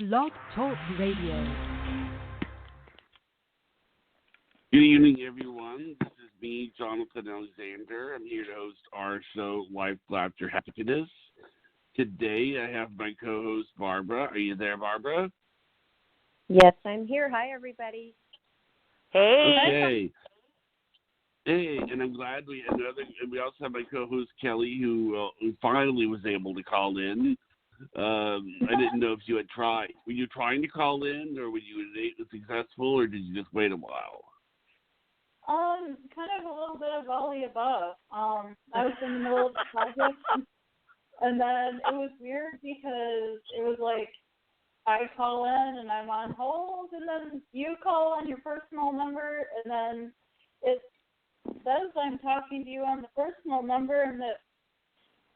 Blog Talk Radio. Good evening, everyone. This is me, Jonathan Alexander. I'm here to host our show, Life, Laughter, Happiness. Today, I have my co-host, Barbara. Are you there, Barbara? Yes, I'm here. Hi, everybody. Hey. Okay. Hey, and I'm glad we also have my co-host, Kelly, who finally was able to call in. I didn't know if you had tried. Were you trying to call in, or were you successful, or did you just wait a while? Kind of a little bit of all the above. I was in the middle of the project, and then it was weird because it was like I call in and I'm on hold, and then you call on your personal number, and then it says I'm talking to you on the personal number, and that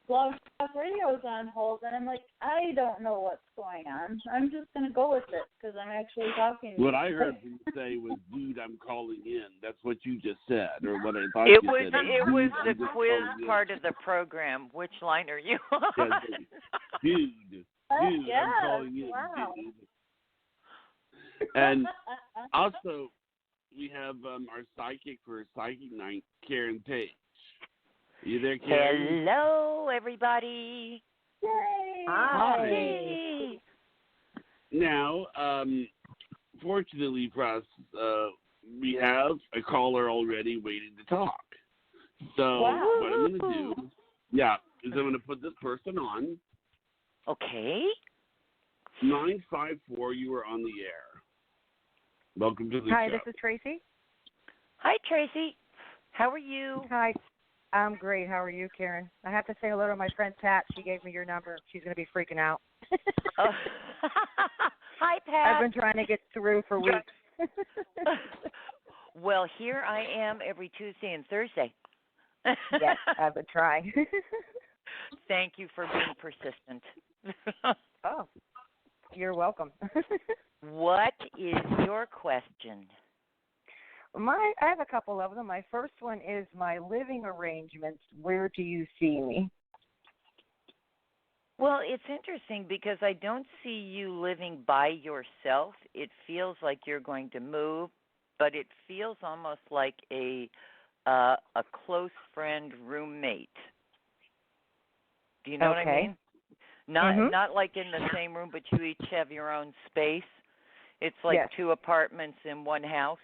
Blog Talk Radio is on hold, and I'm like, I don't know what's going on. I'm just going to go with it because I'm actually talking to you. What I heard you say was, dude, I'm calling in. That's what you just said, or what I thought It you was said. it was the I'm just quiz calling in. part of the program. Which line are you on? Dude, Yes, I'm calling in. wow. Dude. And also, we have our psychic for Psychic Night, Karen Page. Are you there, Karen? Hello, everybody. Yay! Hi. Yay. Now, fortunately for us, we have a caller already waiting to talk. So Wow. what I'm going to do, is I'm going to put this person on. Okay. 954, you are on the air. Welcome to the Hi, show. this is Tracy. Hi, Tracy. How are you? Hi. I'm great. How are you, Karen? I have to say hello to my friend Pat. She gave me your number. She's going to be freaking out. Oh. Hi, Pat. I've been trying to get through for weeks. Well, here I am every Tuesday and Thursday. Yes, I've been trying. Thank you for being persistent. Oh, you're welcome. What is your question? I have a couple of them. My first one is my living arrangements. Where do you see me? Well, it's interesting because I don't see you living by yourself. It feels like you're going to move, but it feels almost like a close friend roommate. Do you know what I Okay. mean? Not like in the same room, but you each have your own space. It's like Yes. two apartments in one house.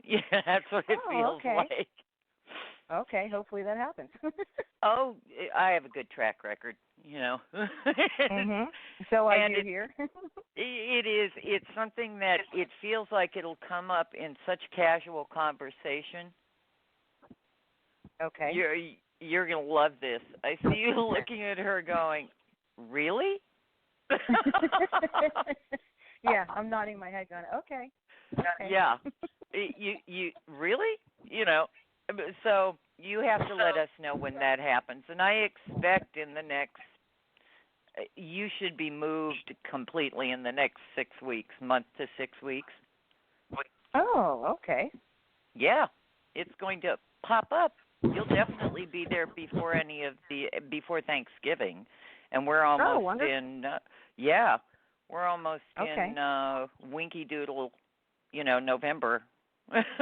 Yeah, that's what it feels okay. like. Okay, hopefully that happens. Oh, I have a good track record, Mhm. So I And hear here. It is. It's something that it feels like it'll come up in such casual conversation. Okay. You're gonna love this. I see you looking at her, going, "Really?" Yeah, I'm nodding my head, going, okay. Yeah. You really? So you have to let us know when that happens, and I expect in the next. You should be moved completely in the next 6 weeks, month to 6 weeks. Oh, okay. Yeah, it's going to pop up. You'll definitely be there before before Thanksgiving, and we're almost wonderful. we're almost in Winky Doodle, November.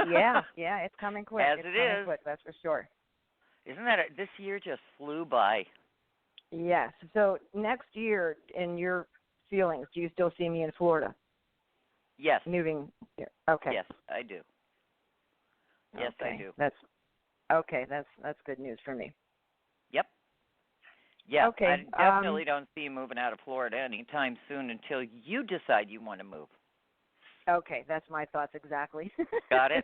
Yeah, it's coming quick. As it's it coming is. quick, that's for sure. Isn't that this year just flew by? Yes. So next year, in your feelings, do you still see me in Florida? Yes. Moving here. Okay. Yes, I do. Yes, okay. I do. That's good news for me. Yep. Yeah. Okay. I definitely don't see you moving out of Florida anytime soon until you decide you want to move. Okay, that's my thoughts exactly. Got it?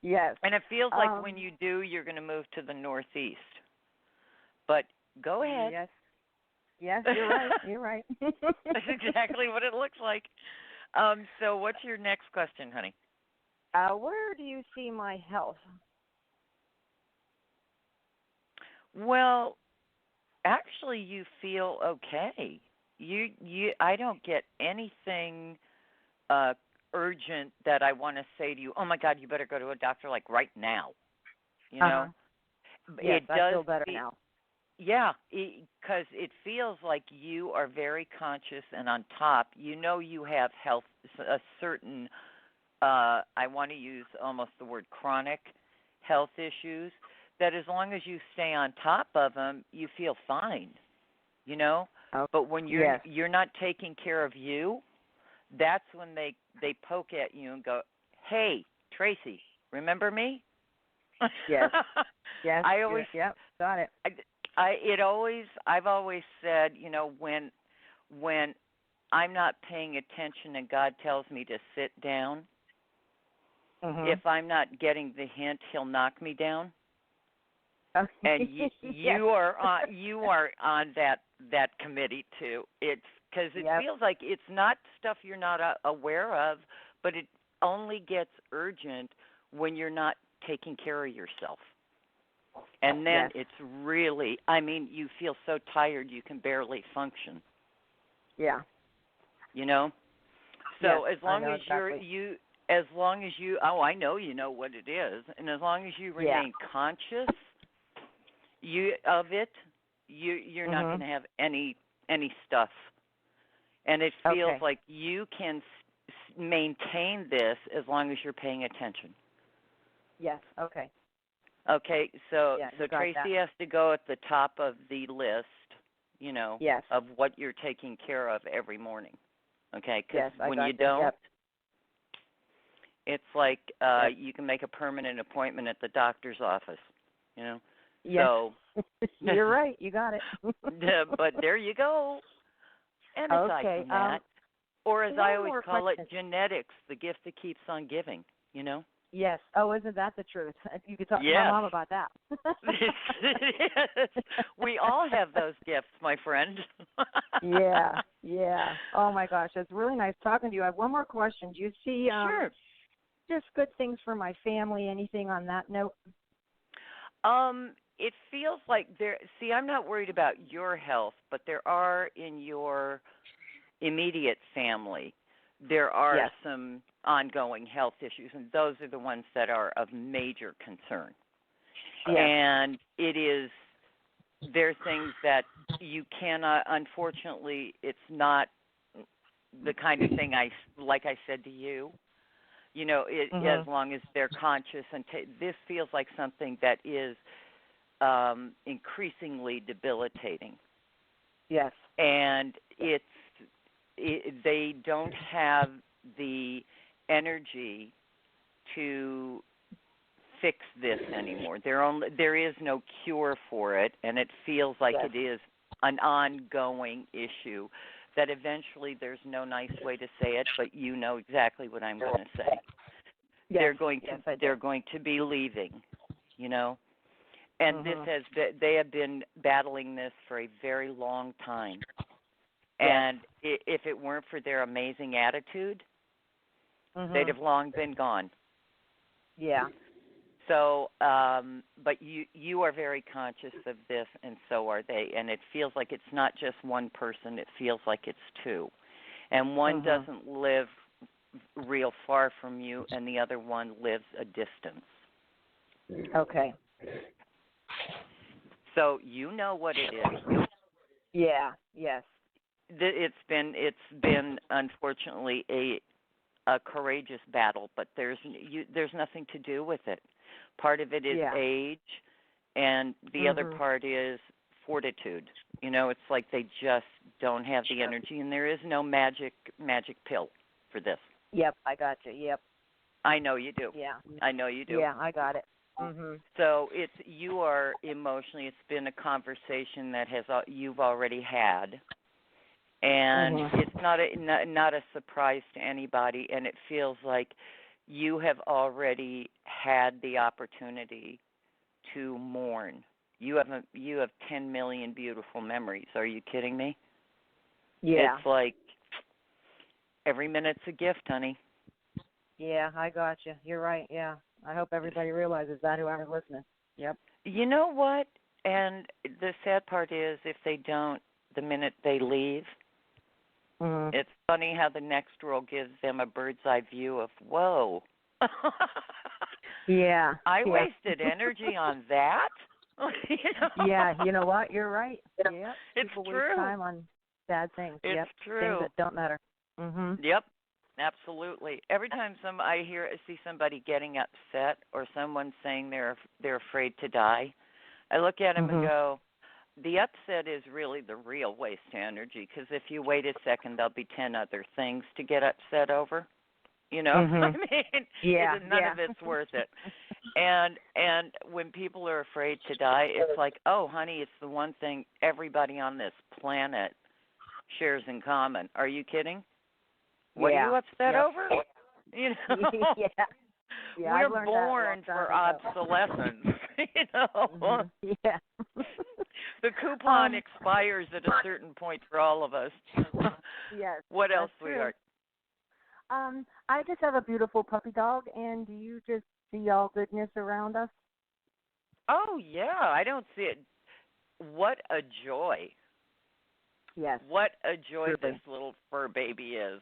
Yes. And it feels like when you do, you're going to move to the Northeast. But go ahead. Yes, you're right. You're right. That's exactly what it looks like. So what's your next question, honey? Where do you see my health? Well, actually, you feel okay. I don't get anything urgent that I want to say to you. Oh my God, you better go to a doctor like right now. Yes, It does I feel better now. Yeah, because it feels like you are very conscious and on top. You know you have health, a certain, I want to use almost the word chronic health issues, that as long as you stay on top of them, you feel fine, you know? Oh, But when yes. you're not taking care of you, that's when they poke at you and go, "Hey, Tracy, remember me?" Yes. Yes. I always Yep. Got it. I've always said, you know, when I'm not paying attention and God tells me to sit down, Mhm. if I'm not getting the hint, he'll knock me down. Okay. And Yes. you are on that committee too. It's because it Yep. feels like it's not stuff you're not aware of, but it only gets urgent when you're not taking care of yourself. And then Yes. it's really, I mean, you feel so tired you can barely function, Yeah. you know? So Yes, as long I know as exactly. as long as you, oh, I know you know what it is, and as long as you Yeah. remain conscious you're not going Mhm. to have any stuff. And it feels Okay. like you can maintain this as long as you're paying attention. Yes. Okay. Okay, so Yeah, you got Tracy that. has to go at the top of the list, you know, Yes. of what you're taking care of every morning. Okay, because Yes, I when got you you. don't, Yep. it's like Yep. you can make a permanent appointment at the doctor's office, you know. Yes. So, You're right. You got it. but there you go. And aside Okay. from that, or as I One always more call it, question. genetics, the gift that keeps on giving, you know. Yes. Oh, isn't that the truth? You could talk to my Yes. mom about that. Yes. We all have those gifts, my friend. Yeah. Yeah. Oh my gosh, it's really nice talking to you. I have one more question. Do you see Sure. just good things for my family? Anything on that note? It feels like there. See, I'm not worried about your health, but there are in your immediate family, there are Yes. some ongoing health issues, and those are the ones that are of major concern. Yes. And there are things that you cannot. Unfortunately, it's not the kind of thing like I said to you. You know, Mhm. as long as they're conscious, and this feels like something that is increasingly debilitating, Yes. and they don't have the energy to fix this anymore. There is no cure for it, and it feels like Yes. it is an ongoing issue that eventually there's no nice way to say it, but you know exactly what I'm going to say. Yes. They're going Yes, to I do. they're going to be leaving, you know. And Mhm. they have been battling this for a very long time. Yes. And if it weren't for their amazing attitude, they'd have Mhm. long been gone. Yeah. So, but you are very conscious of this, and so are they. And it feels like it's not just one person; it feels like it's two, and one Mhm. doesn't live real far from you, and the other one lives a distance. Okay. So you know what it is. Yeah. Yes. It's been unfortunately a courageous battle, but there's nothing to do with it. Part of it is Yeah. age, and the other Mhm. part is fortitude. You know, it's like they just don't have the energy, and there is no magic pill for this. Yep. I got you. Yep. I know you do. Yeah. I know you do. Yeah. I got it. Mhm. So you are emotionally. It's been a conversation that you've already had, and Mhm. it's not a surprise to anybody. And it feels like you have already had the opportunity to mourn. You have 10 million beautiful memories. Are you kidding me? Yeah. It's like every minute's a gift, honey. Yeah. I got you. You're right. Yeah. I hope everybody realizes that. Whoever's listening. Yep. You know what? And the sad part is, if they don't, the minute they leave, Mhm. it's funny how the next world gives them a bird's eye view of, whoa. Yeah. I Yeah. wasted energy on that? You know? Yeah, you know what? You're right. Yep. It's People true. waste time on bad things. It's Yep. true. Things that don't matter. Mhm. Yep, absolutely. Every time I see somebody getting upset or someone saying they're afraid to die, I look at them and go, the upset is really the real waste of energy, because if you wait a second, there'll be 10 other things to get upset over. You know, I mean, Yeah, none of it's worth it. And when people are afraid to die, it's like, oh, honey, it's the one thing everybody on this planet shares in common. Are you kidding? What are you upset over? You know, yeah. We're born for obsolescence. You know, yeah. The coupon expires at a certain point for all of us. Yes. What else, true. sweetheart? I just have a beautiful puppy dog, and do you just see all goodness around us? Oh yeah, I don't see it. What a joy! Yes. What a joy Truly. this little fur baby is.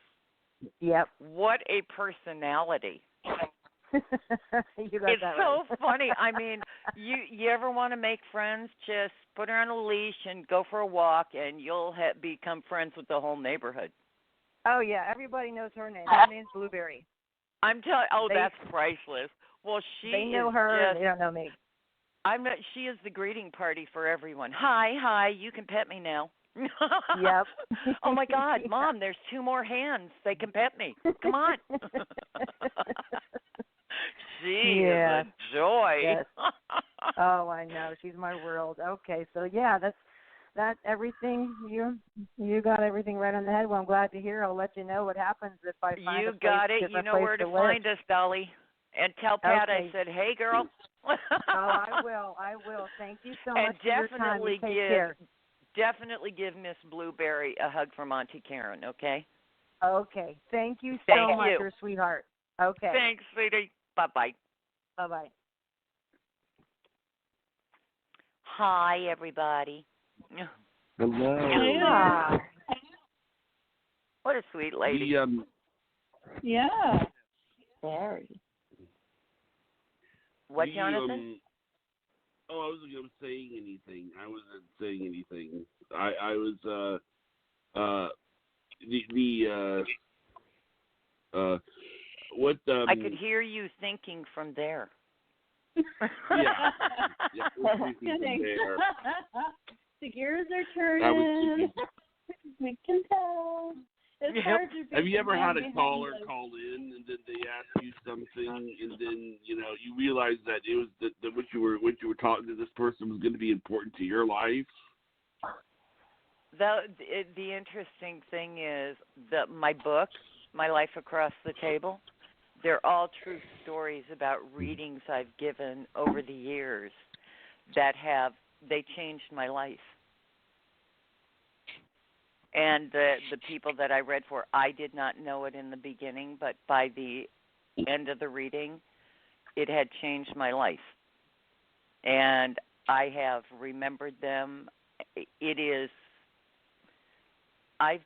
Yep. What a personality. You got It's that so right. funny. I mean, you ever want to make friends? Just put her on a leash and go for a walk, and you'll become friends with the whole neighborhood. Oh yeah, everybody knows her name. Her name's Blueberry. I'm telling. Oh, that's priceless. Well, they know her. They don't know me. She is the greeting party for everyone. Hi, you can pet me now. Yep. Oh my God, Mom, there's 2 more hands. They can pet me. Come on. She is a joy. Yes. Oh, I know. She's my world. Okay, so yeah, that's everything. You got everything right on the head. Well, I'm glad to hear. I'll let you know what happens if I find You got it. You know where to find us, Dolly. And tell Pat I said, hey, girl. Oh, I will. Thank you so much for your time. You take care. Definitely give Miss Blueberry a hug from Auntie Karen, okay? Okay. Thank you so much, your sweetheart. Okay. Thanks, sweetie. Bye-bye. Bye-bye. Hi, everybody. Hello. Yeah. What a sweet lady. Yeah. Very. What, Jonathan? I wasn't saying anything. I wasn't saying anything. I was what I could hear you thinking from there. Yeah. There. The gears are turning. We can tell. It's hard to Have you ever had a caller call in and then they ask you something and then you realize that it was that what you were talking to this person was going to be important to your life? The interesting thing is that my book, My Life Across the Table, they're all true stories about readings I've given over the years that they changed my life. And the people that I read for, I did not know it in the beginning, but by the end of the reading, it had changed my life. And I have remembered them. I've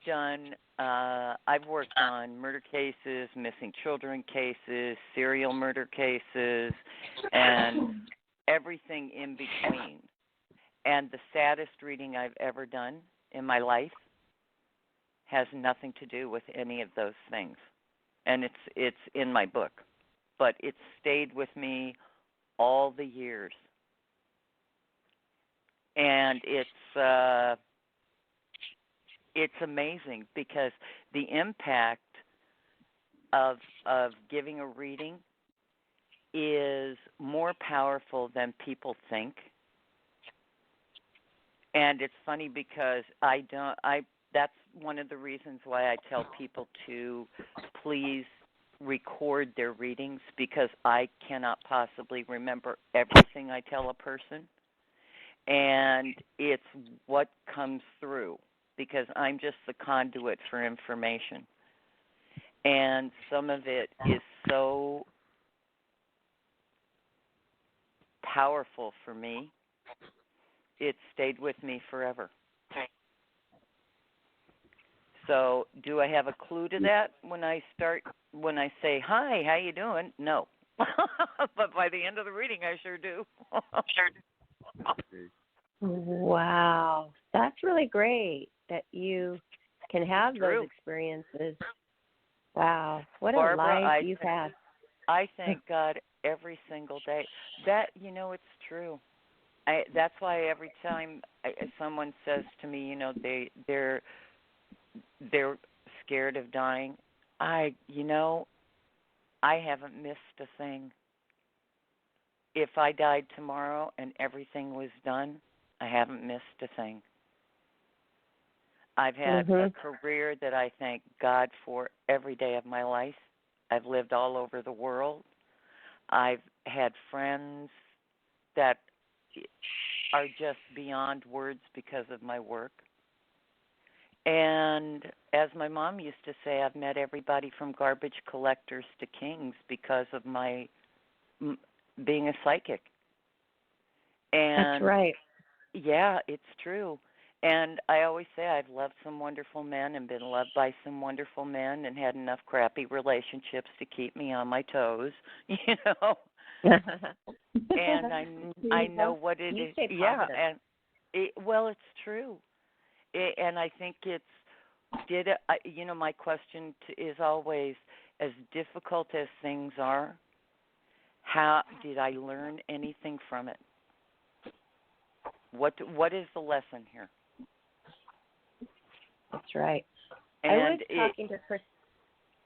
worked on murder cases, missing children cases, serial murder cases, and everything in between. And the saddest reading I've ever done in my life has nothing to do with any of those things. And it's in my book. But it's stayed with me all the years. And it's amazing because the impact of giving a reading is more powerful than people think. And it's funny because that's one of the reasons why I tell people to please record their readings, because I cannot possibly remember everything I tell a person. And it's what comes through, because I'm just the conduit for information. And some of it is so powerful for me, it stayed with me forever. So do I have a clue to that when I say, hi, how you doing? No. But by the end of the reading, I sure do. Wow. That's really great that you can have True. those experiences. Wow. What a Barbara, life you've had. I thank God every single day. That it's true. That's why every time someone says to me, they're scared of dying, I haven't missed a thing. If I died tomorrow and everything was done, I haven't missed a thing. I've had a career that I thank God for every day of my life. I've lived all over the world. I've had friends that are just beyond words because of my work. And as my mom used to say, I've met everybody from garbage collectors to kings because of my being a psychic. And That's right. yeah, it's true. And I always say I've loved some wonderful men and been loved by some wonderful men and had enough crappy relationships to keep me on my toes, And I know what it You is. stay Yeah, positive. and it's true. And I think my question is always, as difficult as things are, how did I learn anything from it? What is the lesson here? That's right. And I was talking to Chris.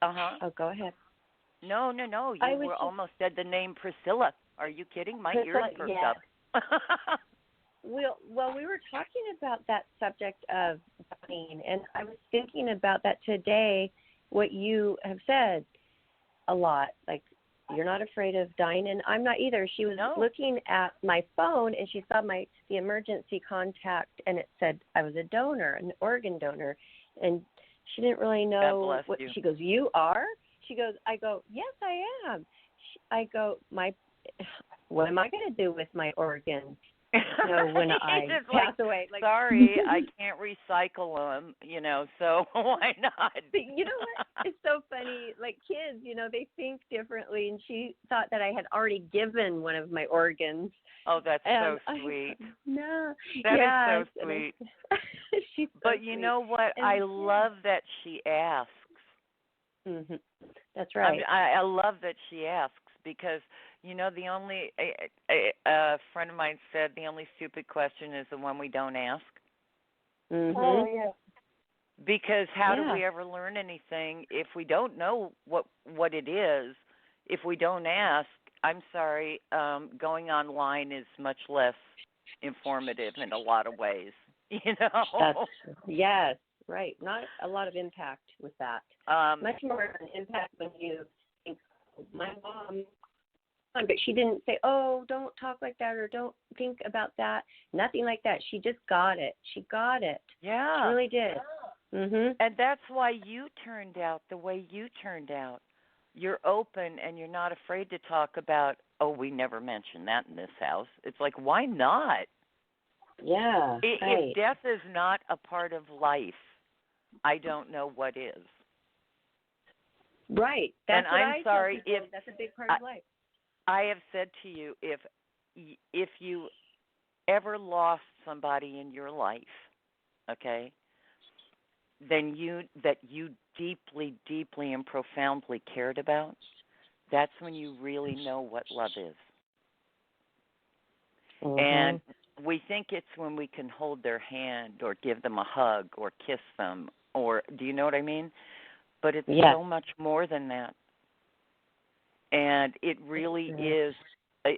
Oh, go ahead. No. You almost said the name Priscilla. Are you kidding? My ears perked up. Well, we were talking about that subject of dying, and I was thinking about that today, what you have said a lot, like you're not afraid of dying, and I'm not either. She was looking at my phone, and she saw the emergency contact, and it said I was a donor, an organ donor, and she didn't really know what. You. She goes, "You are?" She goes, I go, "Yes, I am." I go, what am I going to do with my organs? When I pass away. Sorry, I can't recycle them, so why not? You know what? It's so funny. Like kids, they think differently, and she thought that I had already given one of my organs. Oh, that's so sweet. No. That is so sweet. She's so but you sweet. know what? And I love that she asks. Mm-hmm. That's right. I love that she asks because, the only a friend of mine said the only stupid question is the one we don't ask. Mm-hmm. Oh, yeah. Because how do we ever learn anything if we don't know what it is? If we don't ask, I'm sorry, going online is much less informative in a lot of ways. Yes, right. Not a lot of impact with that. Much more of an impact when you think, my mom, but she didn't say, "Oh, don't talk like that," or "Don't think about that." Nothing like that. She just got it. She got it. Yeah. She really did. Mhm. And that's why you turned out the way you turned out. You're open and you're not afraid to talk about, "Oh, we never mentioned that in this house." It's like, why not? Yeah. Right. If death is not a part of life, I don't know what is. Right. That's and I'm sorry if that's a big part of life. I have said to you, if you ever lost somebody in your life, okay, then you deeply, deeply and profoundly cared about, that's when you really know what love is. Mm-hmm. And we think it's when we can hold their hand or give them a hug or kiss them, or do you know what I mean? But it's so much more than that. And it really is,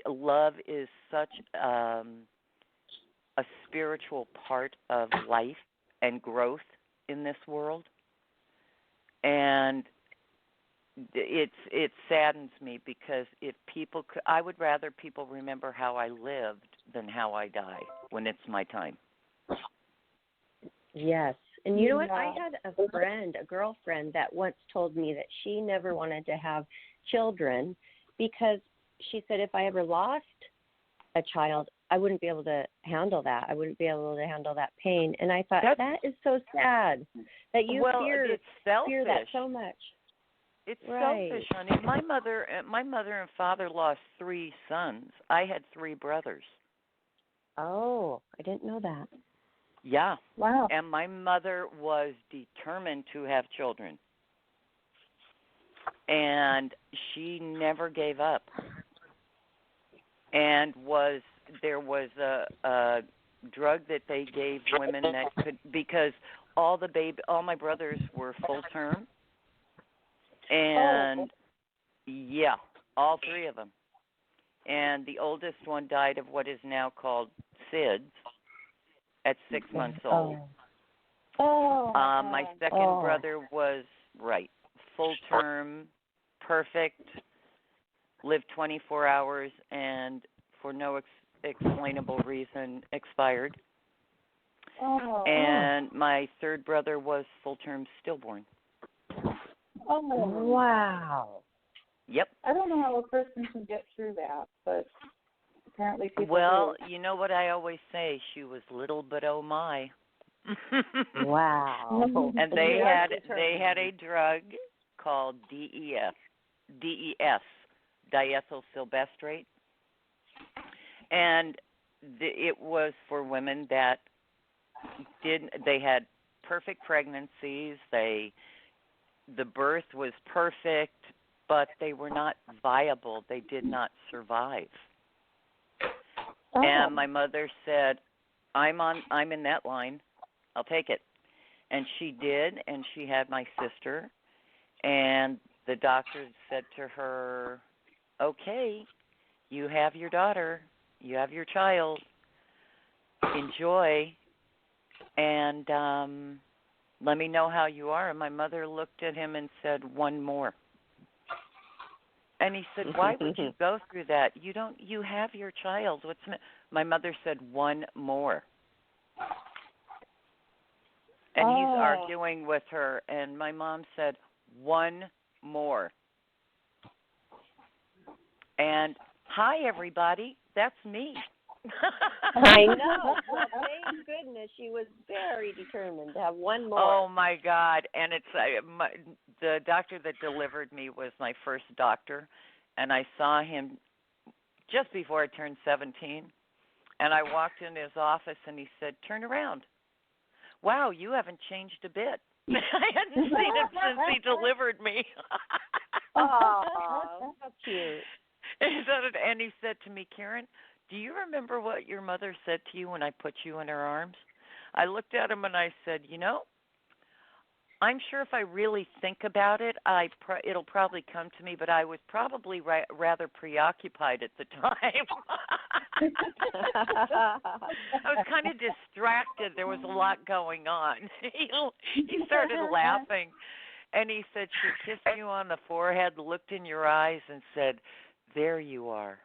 love is such a spiritual part of life and growth in this world. And it saddens me because if people could, I would rather people remember how I lived than how I die when it's my time. Yes. And you know what? I had a girlfriend that once told me that she never wanted to have children because she said if I ever lost a child, I wouldn't be able to handle that. I wouldn't be able to handle that pain. And I thought, that is so sad that you fear that so much. It's selfish, honey. My mother and father lost 3 sons. I had 3 brothers. Oh, I didn't know that. Yeah. Wow. And my mother was determined to have children. And she never gave up. And there was a drug that they gave women that could, because all my brothers were full term, and yeah, all three of them. And the oldest one died of what is now called SIDS at 6 months old. My second brother was full term, perfect, lived 24 hours, and for no explainable reason expired. And my third brother was full term stillborn. Oh, wow. Yep. I don't know how a person can get through that, but apparently people Well, do. you know what I always say, she was little but oh my. Wow. And they had a drug called DES, diethylsylbestrate, and it was for women that they had perfect pregnancies. The birth was perfect, but they were not viable. They did not survive. And my mother said, I'm in that line. I'll take it. And she did, and she had my sister. And the doctor said to her, okay, you have your daughter, you have your child, enjoy, and let me know how you are. And my mother looked at him and said, one more. And he said, why would you go through that? You have your child. My mother said, one more. And he's arguing with her, and my mom said, one more. And hi, everybody, that's me. I know. Well, thank goodness she was very determined to have one more. Oh, my God. And it's the doctor that delivered me was my first doctor, and I saw him just before I turned 17. And I walked in his office, and he said, turn around. Wow, you haven't changed a bit. I hadn't seen him since he delivered me. Oh, how cute. And he said to me, Karen, do you remember what your mother said to you when I put you in her arms? I looked at him and I said, I'm sure if I really think about it, it'll probably come to me, but I was probably rather preoccupied at the time. I was kind of distracted. There was a lot going on. He started laughing, and he said, she kissed you on the forehead, looked in your eyes, and said, there you are.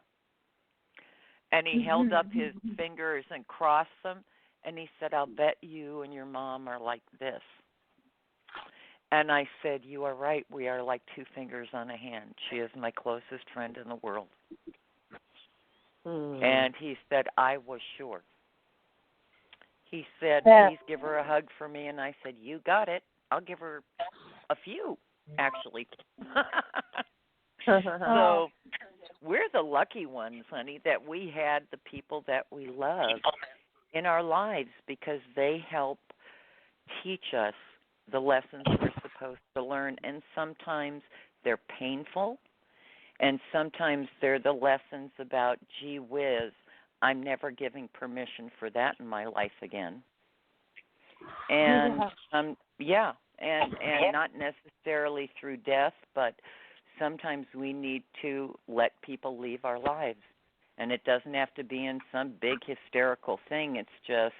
And he held up his fingers and crossed them, and he said, I'll bet you and your mom are like this. And I said, you are right. We are like two fingers on a hand. She is my closest friend in the world. And he said, I was sure. He said, please give her a hug for me. And I said, you got it. I'll give her a few, actually. So we're the lucky ones, honey, that we had the people that we love in our lives because they help teach us the lessons we're supposed to learn. And sometimes they're painful, and sometimes they're the lessons about, gee whiz, I'm never giving permission for that in my life again. And and not necessarily through death, but sometimes we need to let people leave our lives. And it doesn't have to be in some big hysterical thing. It's just,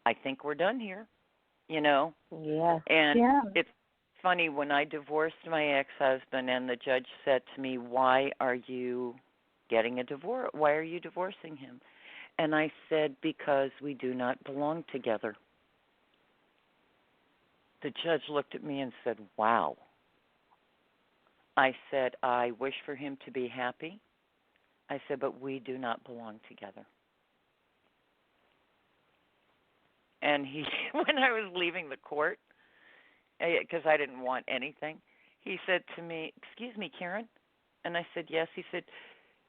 I think we're done here, Yeah. And it's funny, when I divorced my ex-husband and the judge said to me, why are you getting a divorce? Why are you divorcing him? And I said, because we do not belong together. The judge looked at me and said, wow. I said, I wish for him to be happy. I said, but we do not belong together. And he, when I was leaving the court, because I didn't want anything, he said to me, excuse me, Karen? And I said, yes. He said,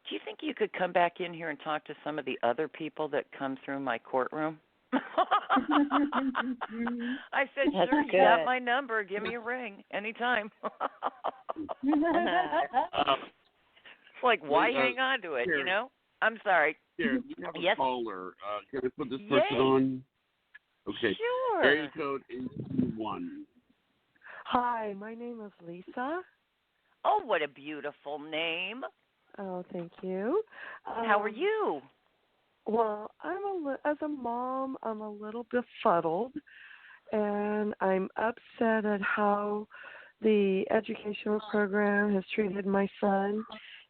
Do you think you could come back in here and talk to some of the other people that come through my courtroom? I said, That's sure, you good. got my number. Give me a ring anytime. Like, why hang on to it, here. you know? I'm sorry. Here, we have a Yes. caller. Can I put this Yay. person on? Okay. Sure. Area code 821. Hi, my name is Lisa. Oh, what a beautiful name. Oh, thank you. How are you? Well, as a mom, I'm a little befuddled, and I'm upset at how the educational program has treated my son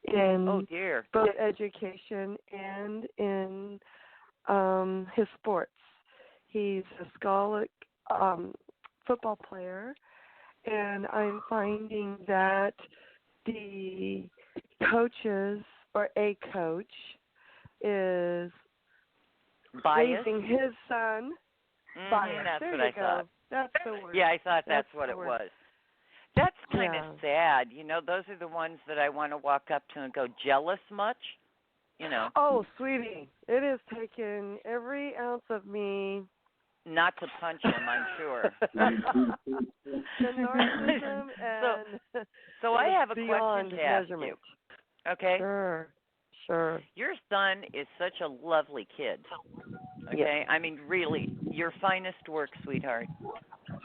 in Oh, dear. both education and in his sports. He's a scholarly football player, and I'm finding that the coaches or a coach is Bias? raising his son bias. That's There what you I go. thought. That's the word. Yeah, I thought that's what the it word. was. That's kind Yeah. of sad. You know, those are the ones that I want to walk up to and go, jealous much? You know, Oh, sweetie, it has taken every ounce of me. not to punch him, I'm sure. The narcissism and So I have a beyond question to ask measurement. you. Okay? Sure. Your son is such a lovely kid. Okay? I mean, really, your finest work, sweetheart.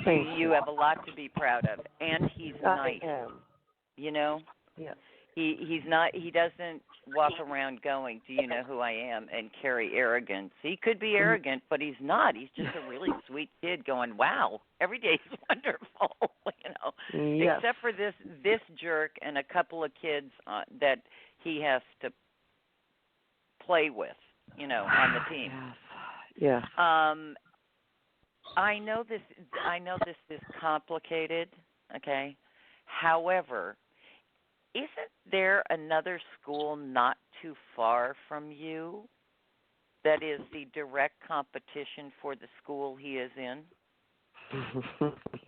Thank You have a lot to be proud of. And he's nice. I am. You know? Yes. He doesn't walk around going, do you know who I am, and carry arrogance. He could be arrogant, but he's not. He's just a really sweet kid going, wow, every day is wonderful, you know. Yes. Except for this jerk and a couple of kids that he has to play with, you know, on the team. Yes. I know this is complicated, okay? However, isn't there another school not too far from you that is the direct competition for the school he is in?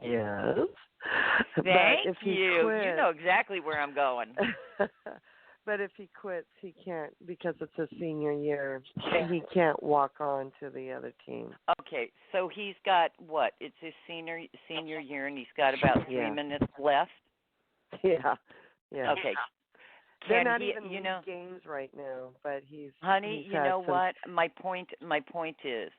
Yes. Thank but if he you. Quits, you know exactly where I'm going. But if he quits, he can't, because it's his senior year, he can't walk on to the other team. Okay, so he's got what? It's his senior year, and he's got about 3 minutes left. Yeah. Okay. They're Can not he, even you league know, games right now, but honey, he's you know what? My point is,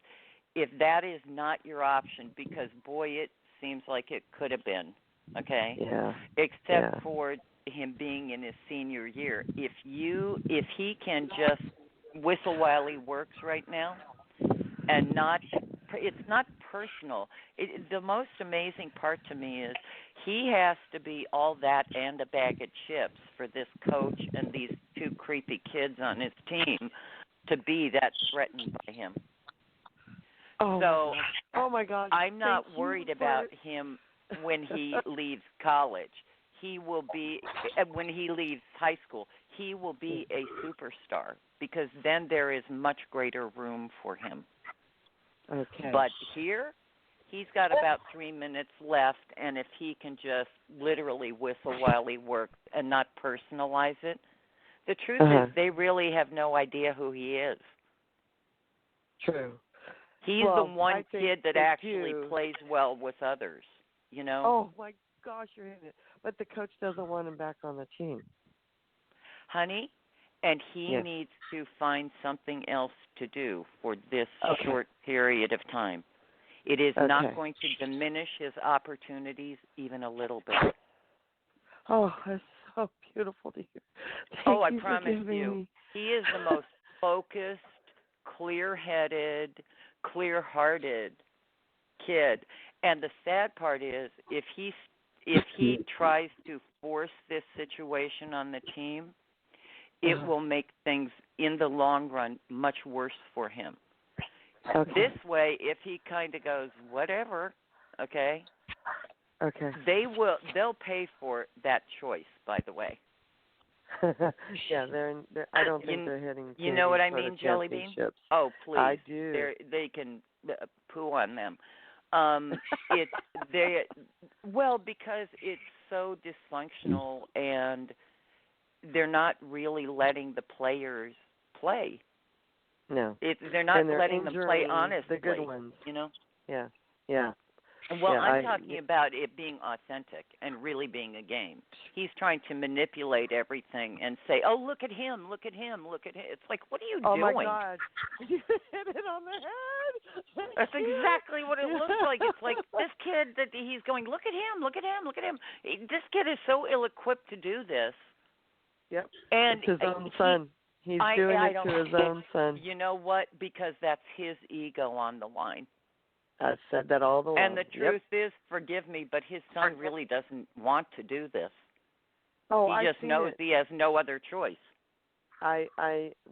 if that is not your option, because boy, it seems like it could have been. Okay. Yeah. Except for him being in his senior year, if he can just whistle while he works right now, and it's not personal. The most amazing part to me is he has to be all that and a bag of chips for this coach and these two creepy kids on his team to be that threatened by him. Oh my God! I'm not worried about him when he leaves college. He will be, when he leaves high school, he will be a superstar, because then there is much greater room for him. Okay. But here, he's got about 3 minutes left, and if he can just literally whistle while he works and not personalize it, the truth is they really have no idea who he is. True. He's the one kid that actually plays well with others, you know? Oh, my gosh, you're hitting it. But the coach doesn't want him back on the team. Honey, and he needs to find something else to do for this short period of time. It is not going to diminish his opportunities even a little bit. Oh, that's so beautiful to hear. I promise you. Me. He is the most focused, clear-headed, clear-hearted kid. And the sad part is, if he tries to force this situation on the team, it will make things in the long run much worse for him. Okay. This way, if he kind of goes, whatever, okay, they'll pay for that choice, by the way. Yeah, they're I don't think they're hitting. You know what I mean, Jelly Bean? Oh, please. I do. They can poo on them. Because it's so dysfunctional, and they're not really letting the players play. No. They're not and they're letting them play injuring honestly. the good ones. You know. Yeah. Yeah. Well, Yeah, I'm talking about it being authentic and really being a game. He's trying to manipulate everything and say, "Oh, look at him! Look at him! Look at him!" It's like, what are you Oh doing? my God! You hit it on the head. That's exactly what it looks like. It's like this kid that he's going, "Look at him! Look at him! Look at him!" This kid is so ill-equipped to do this. Yep. And it's his own son. He's doing it to his own son. You know what? Because that's his ego on the line. I've said that all the way. And the truth is, forgive me, but his son really doesn't want to do this. Oh, he just knows he has no other choice.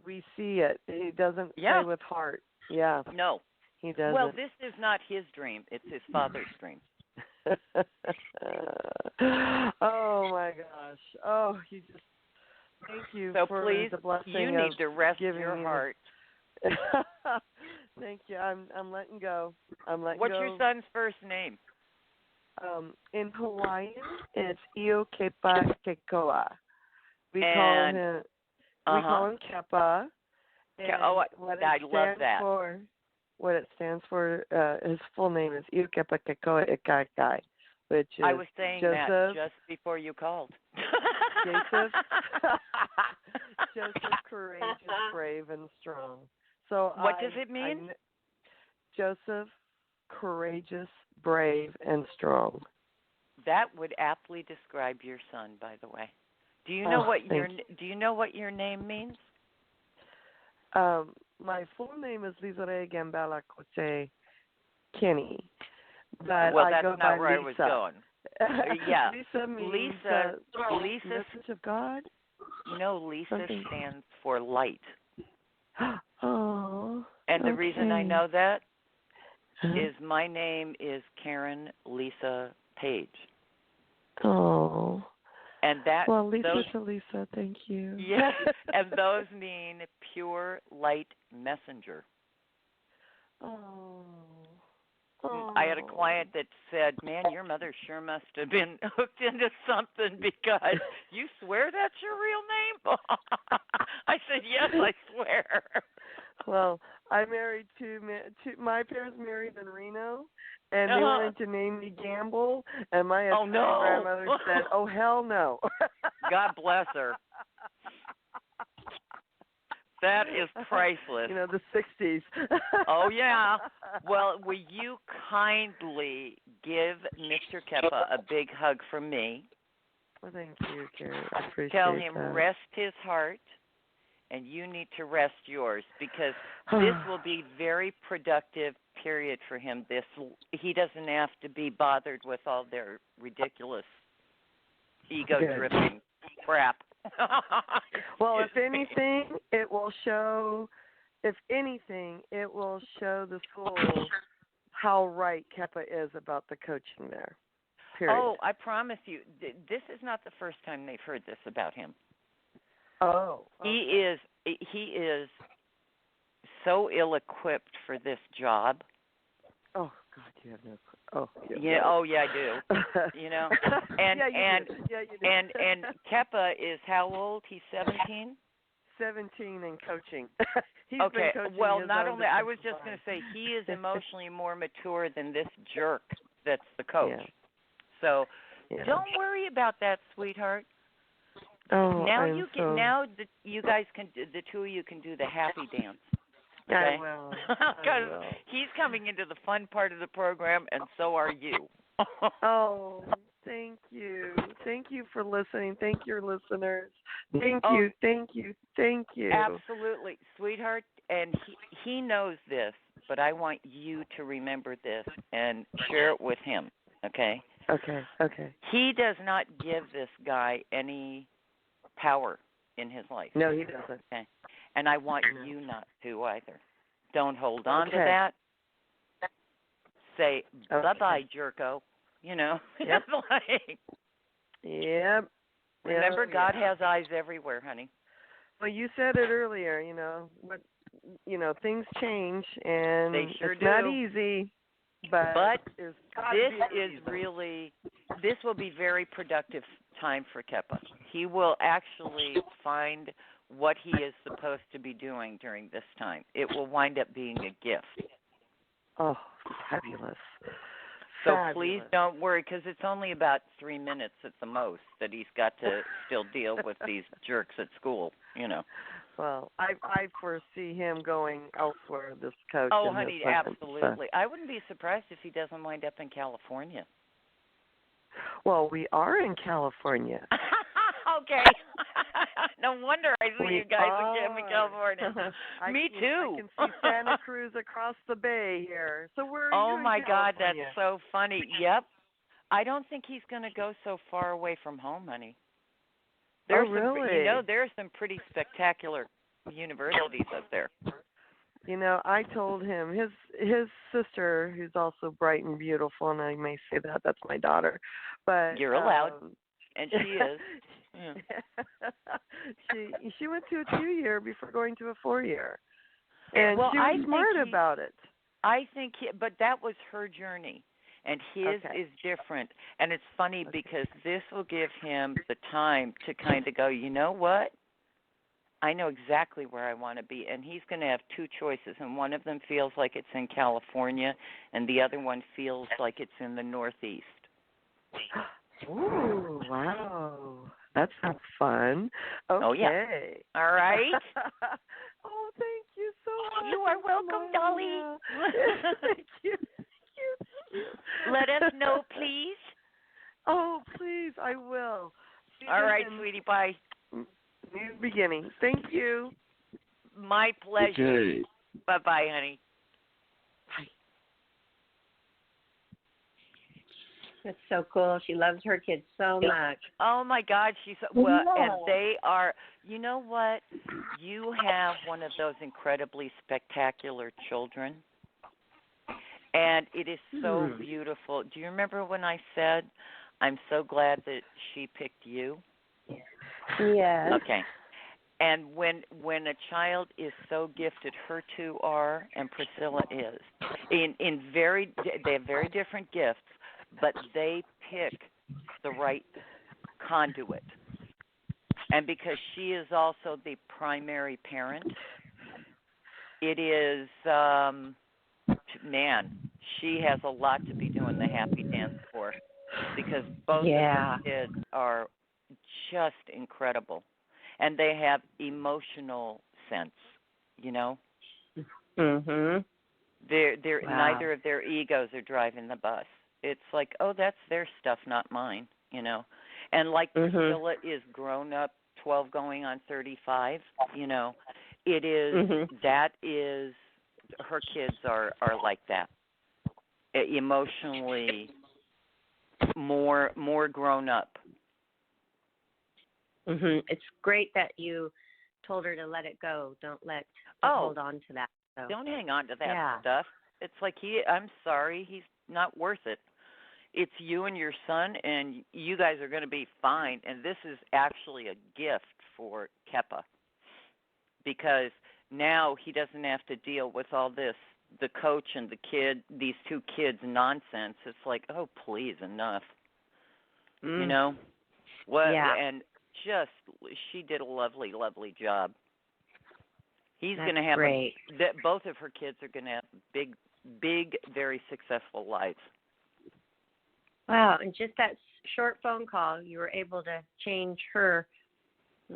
We see it. He doesn't play with heart. Yeah. No. He doesn't. Well, this is not his dream. It's his father's dream. Oh my gosh. Oh, you just thank you for please, the blessing. You need to rest your heart. Thank you. I'm letting go. What's your son's first name? In Hawaiian, it's Iokepa Kekoa. We call him Kepa. I love that. What it stands for, his full name is Iokepa Kekoa Ikakai, which is I was saying Joseph, that just before you called. Joseph, courageous, brave, and strong. So what does it mean? Joseph, courageous, brave, and strong. That would aptly describe your son, by the way. Do you know Do you know what your name means? My full name is Lizare Gambala Koche Kenny, but well, I that's go not by where Lisa. I was going. Yeah, Lisa means Lisa. message of God. No, Lisa stands for light. Oh. And the reason I know that Uh-huh. is my name is Karen Lisa Page. Oh. And that Lisa to Lisa, thank you. Yeah, and those mean pure light messenger. Oh. I had a client that said, "Man, your mother sure must have been hooked into something because you swear that's your real name." I said, "Yes, I swear." Well, I married my parents married in Reno, and they wanted to name me Gamble, and my grandmother said, "Oh, hell no." God bless her. That is priceless. You know, the 60s. Oh, yeah. Well, will you kindly give Mr. Kepa a big hug from me? Well, thank you, Karen. I appreciate Tell him that. rest his heart, and you need to rest yours, because this will be very productive period for him. He doesn't have to be bothered with all their ridiculous ego-driven crap. Well, if anything, it will show. If anything, it will show the schools how right Kepa is about the coaching there. Period. Oh, I promise you, this is not the first time they've heard this about him. Oh. Okay. He is so ill-equipped for this job. Oh God, you have no. Oh. Yeah. Oh, yeah, I do. You know, and you do. and Kepa is how old? He's 17. 17 and coaching. He's okay. been coaching Well, his not own only I was defensive just going to line. say he is emotionally more mature than this jerk that's the coach. Yeah. So don't worry about that, sweetheart. Oh, now you guys can, the two of you can do the happy dance. Okay? I will. Because he's coming into the fun part of the program, and so are you. Oh, thank you. Thank you for listening. Thank your listeners. Thank you. Thank you. Thank you. Absolutely, sweetheart. And he knows this, but I want you to remember this and share it with him. Okay? Okay. He does not give this guy any power in his life. No, he doesn't. Okay. And I want you not to either. Don't hold on to that. Say, bye-bye, jerko. You know? Yep. Yep. Remember, God has eyes everywhere, honey. Well, you said it earlier, things change, and they sure it's do. not easy. But this will be very productive time for Kepa. he will actually find what he is supposed to be doing during this time. It will wind up being a gift. Oh, fabulous. So Fabulous. please don't worry, because it's only about 3 minutes at the most that he's got to still deal with these jerks at school, you know. Well, I foresee him going elsewhere, this coach. Oh, in honey, his second, absolutely. I wouldn't be surprised if he doesn't wind up in California. Well, we are in California. Okay. No wonder I see you guys again in California. Me too. I can see Santa Cruz across the bay here. So where are you Oh in my God, California? that's so funny. Yep. I don't think he's going to go so far away from home, honey. There's really? There are some pretty spectacular universities up there. You know, I told him his sister, who's also bright and beautiful, and I may say that's my daughter, but You're allowed, and she is. Yeah. she went to a 2-year before going to a 4-year, and well, she was smart about it. I think, but that was her journey, and his is different. And it's funny because this will give him the time to kind of go, you know what? I know exactly where I want to be, and he's going to have 2 choices, and one of them feels like it's in California, and the other one feels like it's in the Northeast. Ooh, wow. That sounds fun. Okay. Oh, yeah. All right. Oh, thank you so much. You are welcome, Dolly. Thank you. Thank you. Let us know, please. Oh, please, I will. All right, sweetie, bye. New beginning. Thank you. My pleasure. Okay. Bye-bye, honey. That's so cool. She loves her kids so much. Oh my God, she's well, and they are. You know what? You have one of those incredibly spectacular children, and it is so beautiful. Do you remember when I said, "I'm so glad that she picked you"? Yes. Okay. And when a child is so gifted, her 2 are, and Priscilla is, they have very different gifts, but they pick the right conduit. And because she is also the primary parent, it is, she has a lot to be doing the happy dance for, because both of her kids are just incredible. And they have emotional sense, you know? Mhm. They're neither of their egos are driving the bus. It's like, oh, that's their stuff, not mine, you know. And like Priscilla is grown up, 12 going on 35, you know. It is that is her kids are like that. Emotionally more grown up. It's great that you told her to let it go. Don't hold on to that. So. Don't hang on to that stuff. It's like I'm sorry, he's not worth it. It's you and your son, and you guys are going to be fine. And this is actually a gift for Kepa, because now he doesn't have to deal with all this, the coach and these 2 kids nonsense. It's like, oh, please, enough. You know? What? Yeah. And she did a lovely, lovely job. He's going to have both of her kids are going to have big, very successful lives. Wow, and just that short phone call, you were able to change her,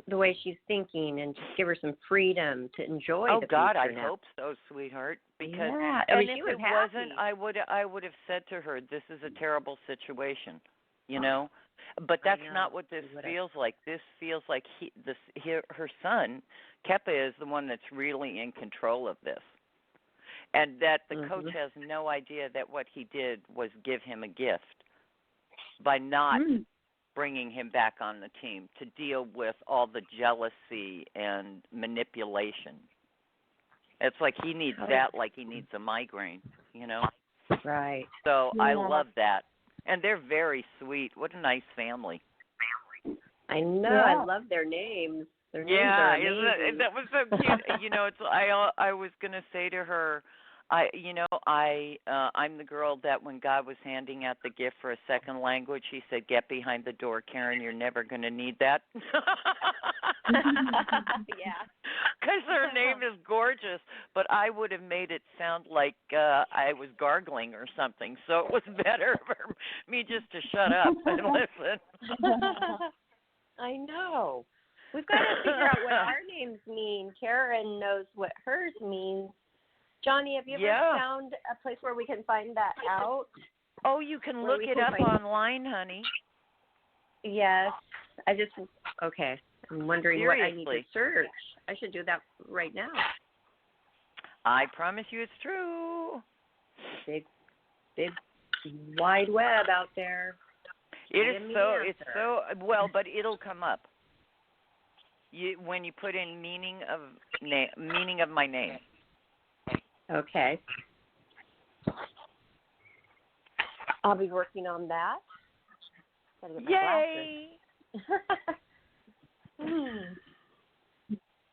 the way she's thinking, and just give her some freedom to enjoy the future. Oh God, I now. hope so, sweetheart. Because if it wasn't, I would have said to her, "This is a terrible situation," you know. But that's not what this feels like. This feels like her son, Kepa, is the one that's really in control of this, and that the coach has no idea that what he did was give him a gift by not bringing him back on the team to deal with all the jealousy and manipulation. It's like he needs that like he needs a migraine, you know? Right. So I love that. And they're very sweet. What a nice family. I know. Yeah. I love their names. Their names are amazing. That was so cute. You know, I was going to say to her, I'm the girl that when God was handing out the gift for a second language, he said, "Get behind the door, Karen. You're never going to need that." Yeah. Because her name is gorgeous, but I would have made it sound like I was gargling or something. So it was better for me just to shut up and listen. I know. We've got to figure out what our names mean. Karen knows what hers means. Johnny, have you ever found a place where we can find that out? Oh, you can look it up online, honey. Yes. Okay. I'm wondering Seriously. what I need to search. I should do that right now. I promise you it's true. Big wide web out there. It's so well, but it'll come up. When you put in meaning of my name. Okay. I'll be working on that. Gotta get my Yay! glasses.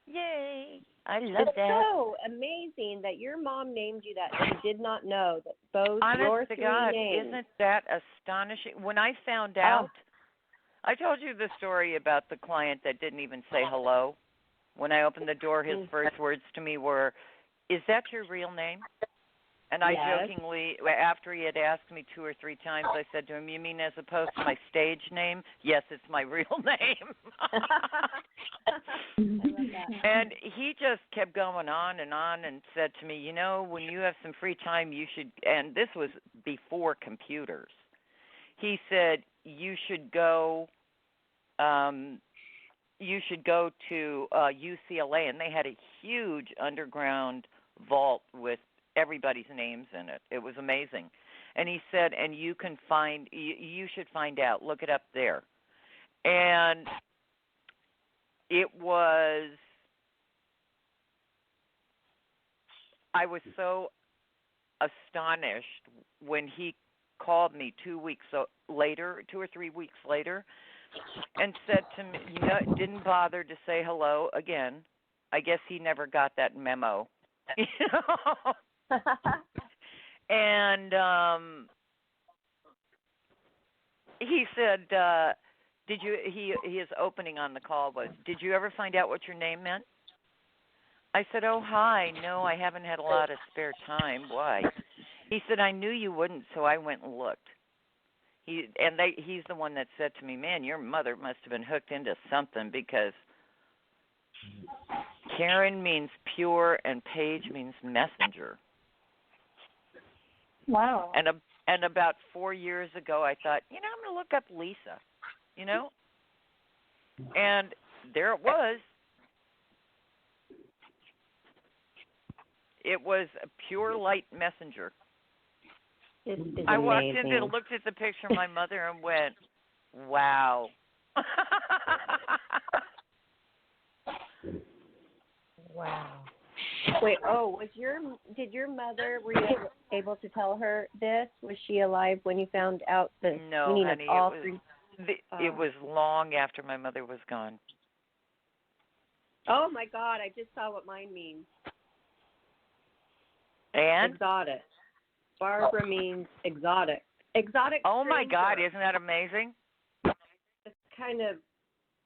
Yay! I love It's that. so amazing that your mom named you that. She did not know that both your Honest to three God, names. isn't that astonishing? When I found out, I told you the story about the client that didn't even say hello. When I opened the door, his first words to me were, "Is that your real name?" And I jokingly, after he had asked me 2 or 3 times, I said to him, "You mean as opposed to my stage name?" "Yes, it's my real name." I love that. And he just kept going on and said to me, when you have some free time, you should, and this was before computers. He said, you should go to UCLA, and they had a huge underground vault with everybody's names in it. It was amazing. And he said, and you should find out, look it up there. And I was so astonished when he called me 2 or 3 weeks later, and said to me, didn't bother to say hello again. I guess he never got that memo. And he said, his opening on the call was, "Did you ever find out what your name meant?" I said, "Oh, hi. No, I haven't had a lot of spare time. Why?" He said, "I knew you wouldn't, so I went and looked." He's the one that said to me, "Man, your mother must have been hooked into something, because Karen means pure and Paige means messenger." Wow. And about 4 years ago, I thought, I'm going to look up Lisa, And there it was. It was a pure light messenger. I walked in and looked at the picture of my mother and went, wow. Wow. Wait, did your mother, were you able to tell her this? Was she alive when you found out the meaning honey, of all three? It was long after my mother was gone. Oh, my God, I just saw what mine means. And? Exotic. Barbara means exotic. Exotic. Oh, my stranger. God, isn't that amazing? It's kind of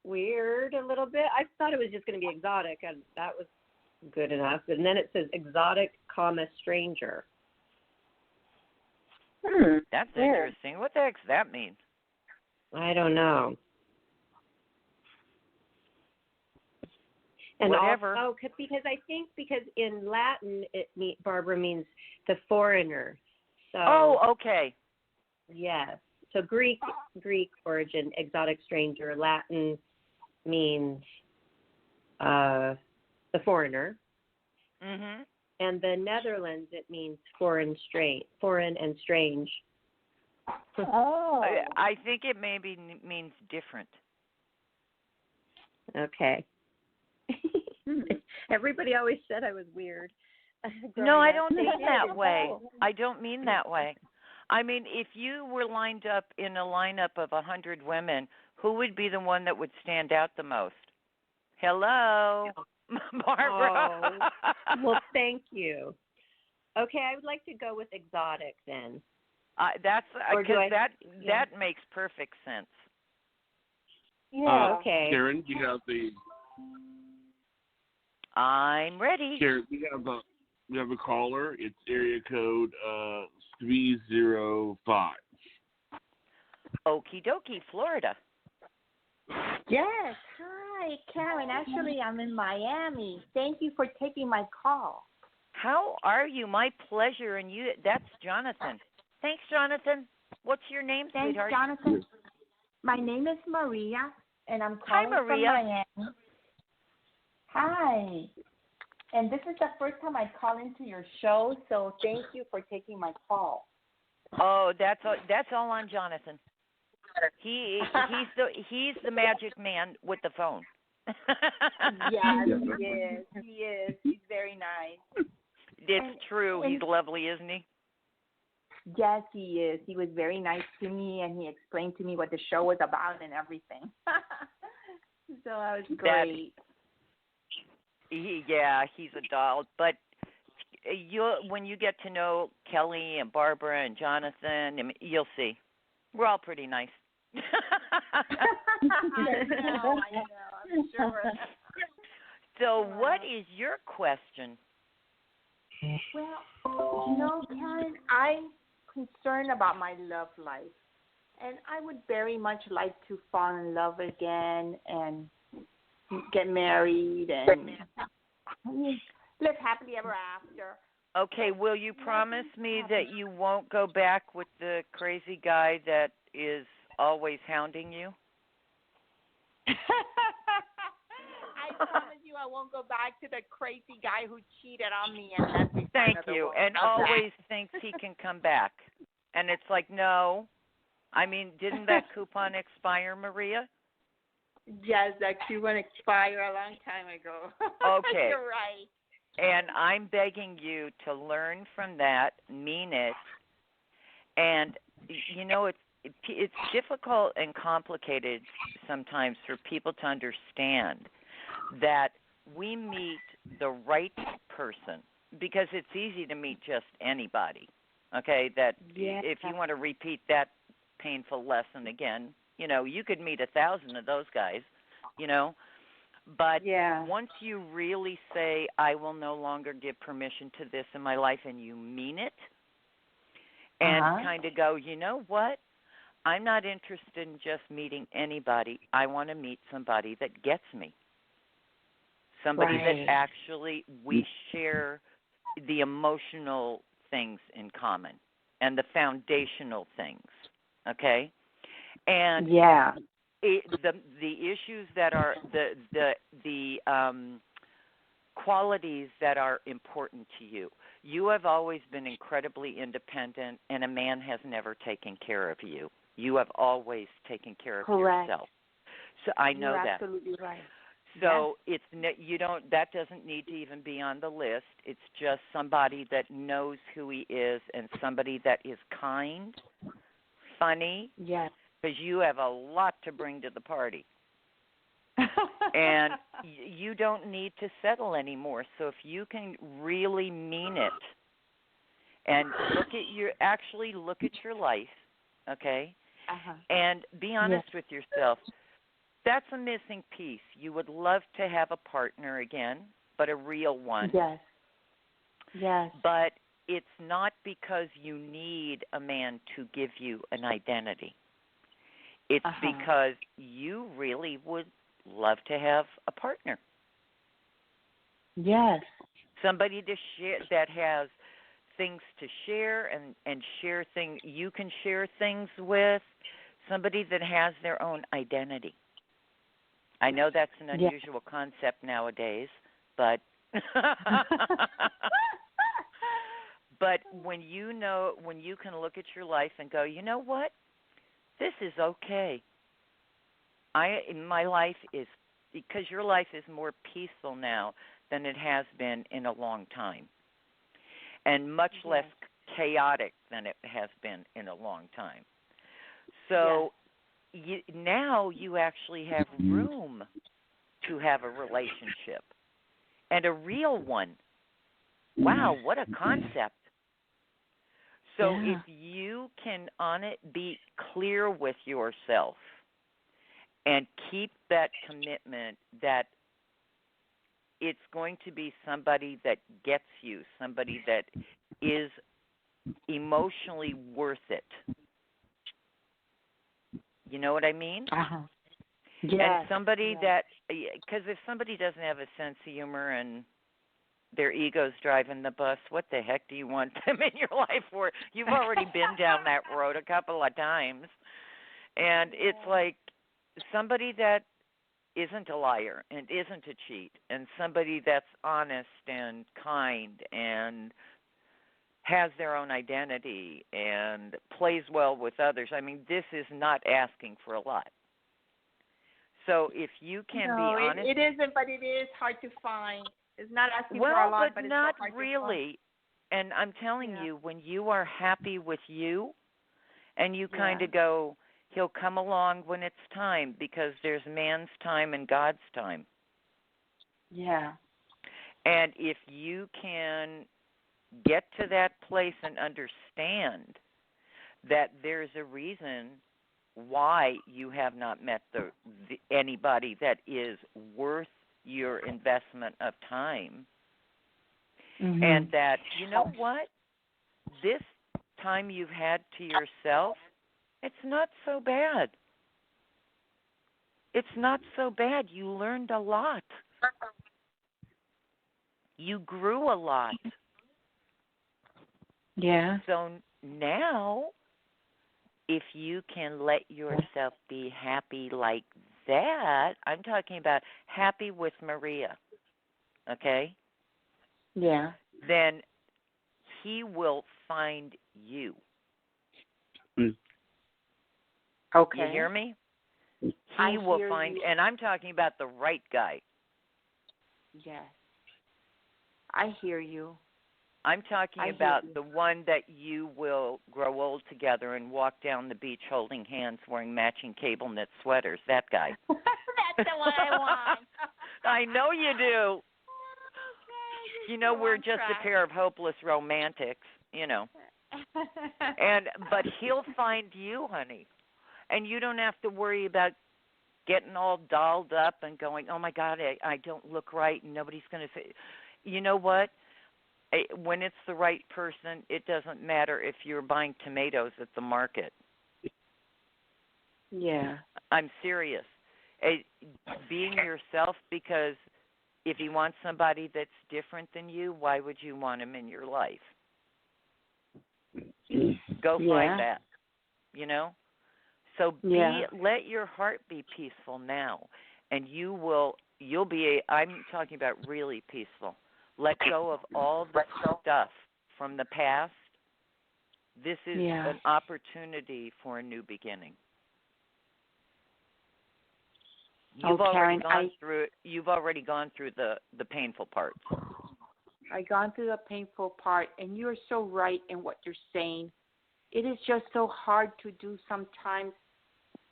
weird a little bit. I thought it was just going to be exotic, and that was good enough. And then it says exotic, stranger. That's interesting. What the heck's that mean? I don't know. And whatever. Because in Latin Barbara means the foreigner. So okay. Yes. So Greek origin, exotic stranger. Latin means the foreigner. Mhm. And the Netherlands, it means foreign and strange. Oh. I think it maybe means different. Okay. Everybody always said I was weird. No, I don't mean that way. I don't mean that way. I mean, if you were lined up in a lineup of 100 women, who would be the one that would stand out the most? Hello, Barbara. Oh, well, thank you. Okay, I would like to go with exotic then. That's Or do because I- that makes perfect sense. Yeah. Okay. Karen, you have the I'm ready. Karen. We have a caller. It's area code 305. Okie dokie, Florida. Yes. Hi, Karen. Actually, I'm in Miami. Thank you for taking my call. How are you? My pleasure. And you, that's Jonathan. Thanks, Jonathan. What's your name, Thanks, sweetheart? Jonathan. My name is Maria, and I'm Hi, calling Maria. from Miami. Hi. And this is the first time I call into your show, so thank you for taking my call. Oh, that's all on Jonathan. He's the magic man with the phone. Yes, he is. He is. He's very nice. It's true. He's lovely, isn't he? Yes, he is. He was very nice to me, and he explained to me what the show was about and everything. So that was great. He's a doll. But when you get to know Kelly and Barbara and Jonathan, you'll see. We're all pretty nice. I know. I'm sure. So, what is your question? Well, Karen, I'm concerned about my love life, and I would very much like to fall in love again and get married and live happily ever after. Okay, will you promise me that you won't go back with the crazy guy that is always hounding you? I promise you I won't go back to the crazy guy who cheated on me and left me. Thank you. And always thinks he can come back. And it's like, no. I mean, didn't that coupon expire, Maria? Yes, that coupon expired a long time ago. Okay. You're right. And I'm begging you to learn from that, mean it. And, it's difficult and complicated sometimes for people to understand that we meet the right person, because it's easy to meet just anybody, okay? That if you want to repeat that painful lesson again, you could meet 1,000 of those guys, But once you really say, I will no longer give permission to this in my life, and you mean it, and kind of go, you know what? I'm not interested in just meeting anybody. I want to meet somebody that gets me. Somebody that actually we share the emotional things in common and the foundational things, okay? And the issues that are the qualities that are important to you. You have always been incredibly independent, and a man has never taken care of you. You have always taken care of yourself. So I know You're that. absolutely right. So that doesn't need to even be on the list. It's just somebody that knows who he is and somebody that is kind, funny. Yes. Because you have a lot to bring to the party. And you don't need to settle anymore. So if you can really mean it and look at your life, okay? And be honest with yourself. That's a missing piece. You would love to have a partner again, but a real one. Yes. But it's not because you need a man to give you an identity. It's because you really would love to have a partner. Yes. Somebody to share that has things to share and share things you can share things with. Somebody that has their own identity. I know that's an unusual concept nowadays, but but when you can look at your life and go, you know what? This is okay. My life is, because your life is more peaceful now than it has been in a long time, and much less chaotic than it has been in a long time. So now you actually have room to have a relationship, and a real one. Wow, what a concept. So if you can on it be clear with yourself and keep that commitment that it's going to be somebody that gets you, somebody that is emotionally worth it. You know what I mean? And somebody that, because if somebody doesn't have a sense of humor and their ego's driving the bus, what the heck do you want them in your life for? You've already been down that road a couple of times. And it's like somebody that isn't a liar and isn't a cheat, and somebody that's honest and kind and has their own identity and plays well with others. I mean, this is not asking for a lot. So if you can be honest. It isn't, but it is hard to find. It's not asking for a lot, well, but it's not hard really. And I'm telling you, when you are happy with you and you kind of go, he'll come along when it's time, because there's man's time and God's time. Yeah. And if you can get to that place and understand that there's a reason why you have not met anybody that is worth your investment of time, and that, you know what, this time you've had to yourself, it's not so bad. It's not so bad. You learned a lot. You grew a lot. Yeah. So now, if you can let yourself be happy like that, I'm talking about happy with Maria, okay? Yeah. Then he will find you. Okay. You hear me? He will find, and I'm talking about the right guy. Yes. I hear you. I'm talking about the one that you will grow old together and walk down the beach holding hands wearing matching cable knit sweaters. That guy. That's the one I want. I know you do. Okay. You know, we're just a pair of hopeless romantics, you know. But he'll find you, honey. And you don't have to worry about getting all dolled up and going, oh, my God, I don't look right and nobody's going to say. You know what? When it's the right person, it doesn't matter if you're buying tomatoes at the market. Yeah. I'm serious. Being yourself, because if you want somebody that's different than you, why would you want him in your life? Go find that, you know? So let your heart be peaceful now, and you'll be, I'm talking about really peaceful. Let go of all the stuff from the past. This is an opportunity for a new beginning. You've already gone through it. You've already gone through the painful parts. I've gone through the painful part, and you're so right in what you're saying. It is just so hard to do sometimes.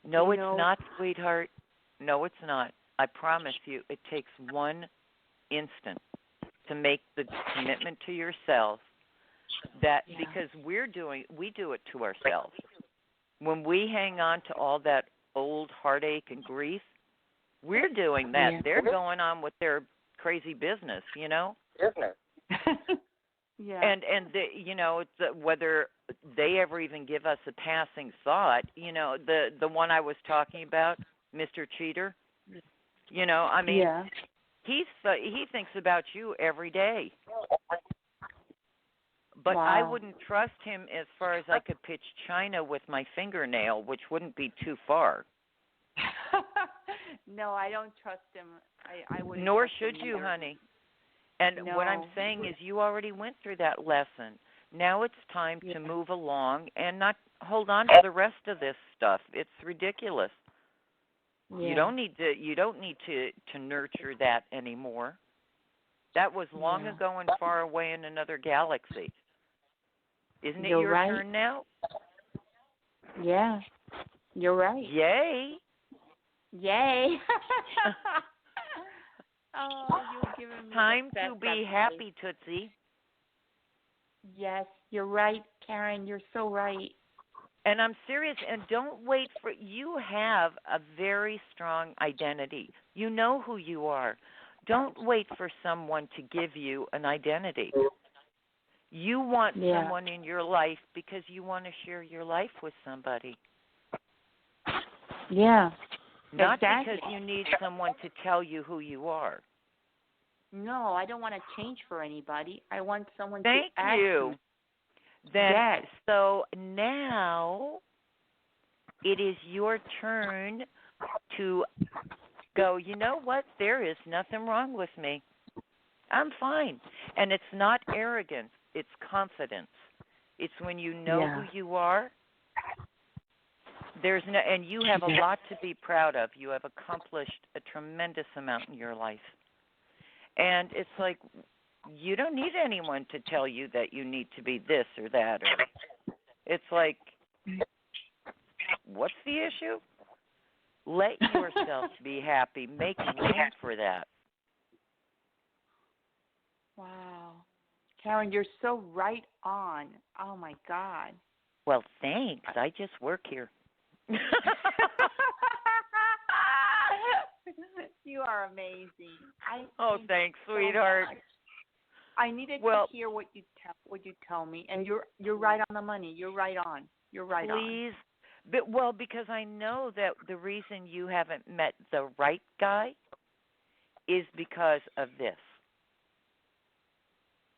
No, it's not, sweetheart. No, it's not. I promise you, it takes one instant to make the commitment to yourself because we do it to ourselves. When we hang on to all that old heartache and grief, we're doing that. Yeah. They're going on with their crazy business, you know? And whether they ever even give us a passing thought, you know, the one I was talking about, Mr. Cheater, you know, I mean, he thinks about you every day. But I wouldn't trust him as far as I could pitch China with my fingernail, which wouldn't be too far. No, I don't trust him. I wouldn't. Nor should you, honey. And what I'm saying is you already went through that lesson. Now it's time to move along and not hold on to the rest of this stuff. It's ridiculous. Yeah. You don't need to nurture that anymore. That was long ago and far away in another galaxy. Isn't it your turn now? Yeah. You're right. Yay. Yay. Oh, you're giving me time to be happy, Tootsie. Yes, you're right, Karen. You're so right. And I'm serious. And don't wait for, you have a very strong identity. You know who you are. Don't wait for someone to give you an identity. You want someone in your life because you want to share your life with somebody. Yeah. Not exactly. because you need someone to tell you who you are. No, I don't want to change for anybody. I want someone Thank to ask you. me. Then, Yes. so now it is your turn to go, you know what? There is nothing wrong with me. I'm fine. And it's not arrogance, it's confidence. It's when you know who you are. There's no, and you have a lot to be proud of. You have accomplished a tremendous amount in your life. And it's like, you don't need anyone to tell you that you need to be this or that. Or it's like, what's the issue? Let yourself be happy. Make room for that. Wow. Karen, you're so right on. Oh, my God. Well, thanks. I just work here. You are amazing. Thanks, sweetheart. So I needed to hear what you tell me, and you're right on the money. You're right on. You're right on. Please. But, because I know that the reason you haven't met the right guy is because of this.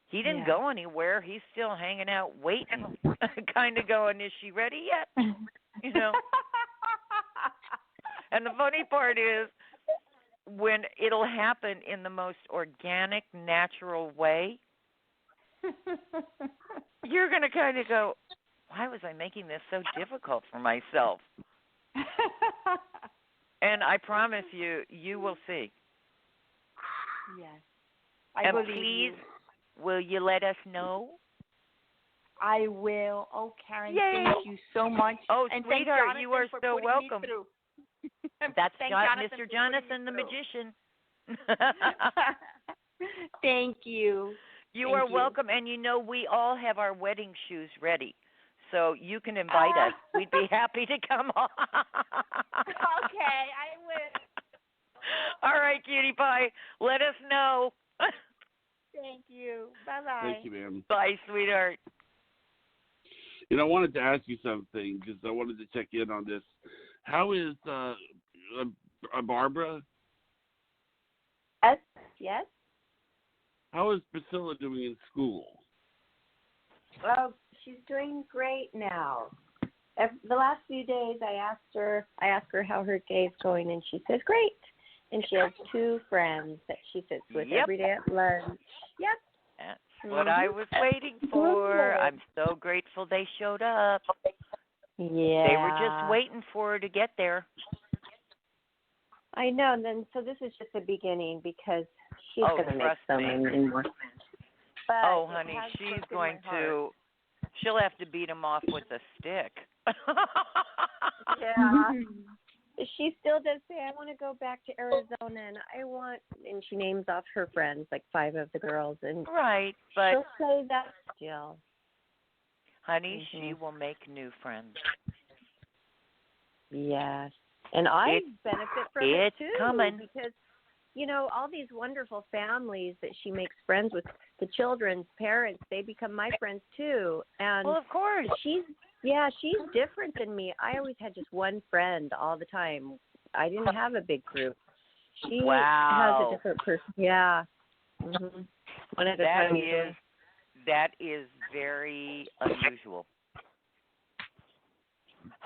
He didn't go anywhere. He's still hanging out waiting, kind of going, is she ready yet? You know. And the funny part is when it'll happen in the most organic, natural way, you're going to kind of go, why was I making this so difficult for myself? And I promise you, you will see. Yes. And please, will you let us know? I will. Oh, Karen, Yay. thank you so much. Oh, and sweetheart, you are so welcome. That's Jonathan Mr. Jonathan the Magician. Thank you. You are welcome. And you know, we all have our wedding shoes ready. So you can invite us. We'd be happy to come on. Okay, I will. All right, cutie pie. Let us know. Thank you. Bye-bye. Thank you, ma'am. Bye, sweetheart. You know, I wanted to ask you something because I wanted to check in on this. How is Barbara? Yes. How is Priscilla doing in school? Oh, she's doing great now. The last few days, I asked her how her day's going, and she says great. And she has 2 friends that she sits with every day at lunch. Yep. That's what I was waiting for. I'm so grateful they showed up. Yeah. They were just waiting for her to get there. I know. And then, so this is just the beginning because she's going to make so many more. But honey, she's going to. She'll have to beat him off with a stick. Yeah. She still does say, I want to go back to Arizona, and she names off her friends, like 5 of the girls. And right, but she'll say that still. Honey, she will make new friends. Yes. And I benefit from it, too. It's coming. Because, you know, all these wonderful families that she makes friends with, the children's parents, they become my friends, too. And well, of course. She's different than me. I always had just one friend all the time. I didn't have a big group. She has a different person. Yeah. Mm-hmm. One at a time. That is very unusual.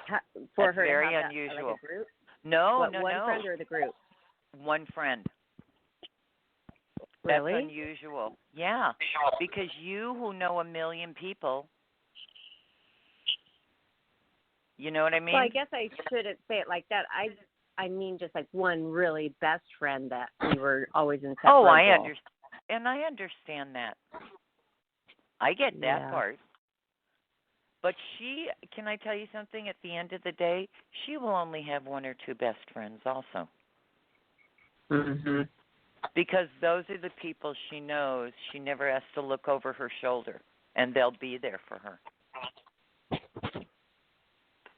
For That's her very to have unusual. That, like a group? No. One friend or the group? One friend. Really? That's unusual. Yeah, because you who know a million people, you know what I mean? Well, I guess I shouldn't say it like that. I mean just like one really best friend that we were always inseparable. Oh, I understand. And I understand that. I get that part. But can I tell you something? At the end of the day, she will only have 1 or 2 best friends also. Mm-hmm. Because those are the people she knows. She never has to look over her shoulder and they'll be there for her.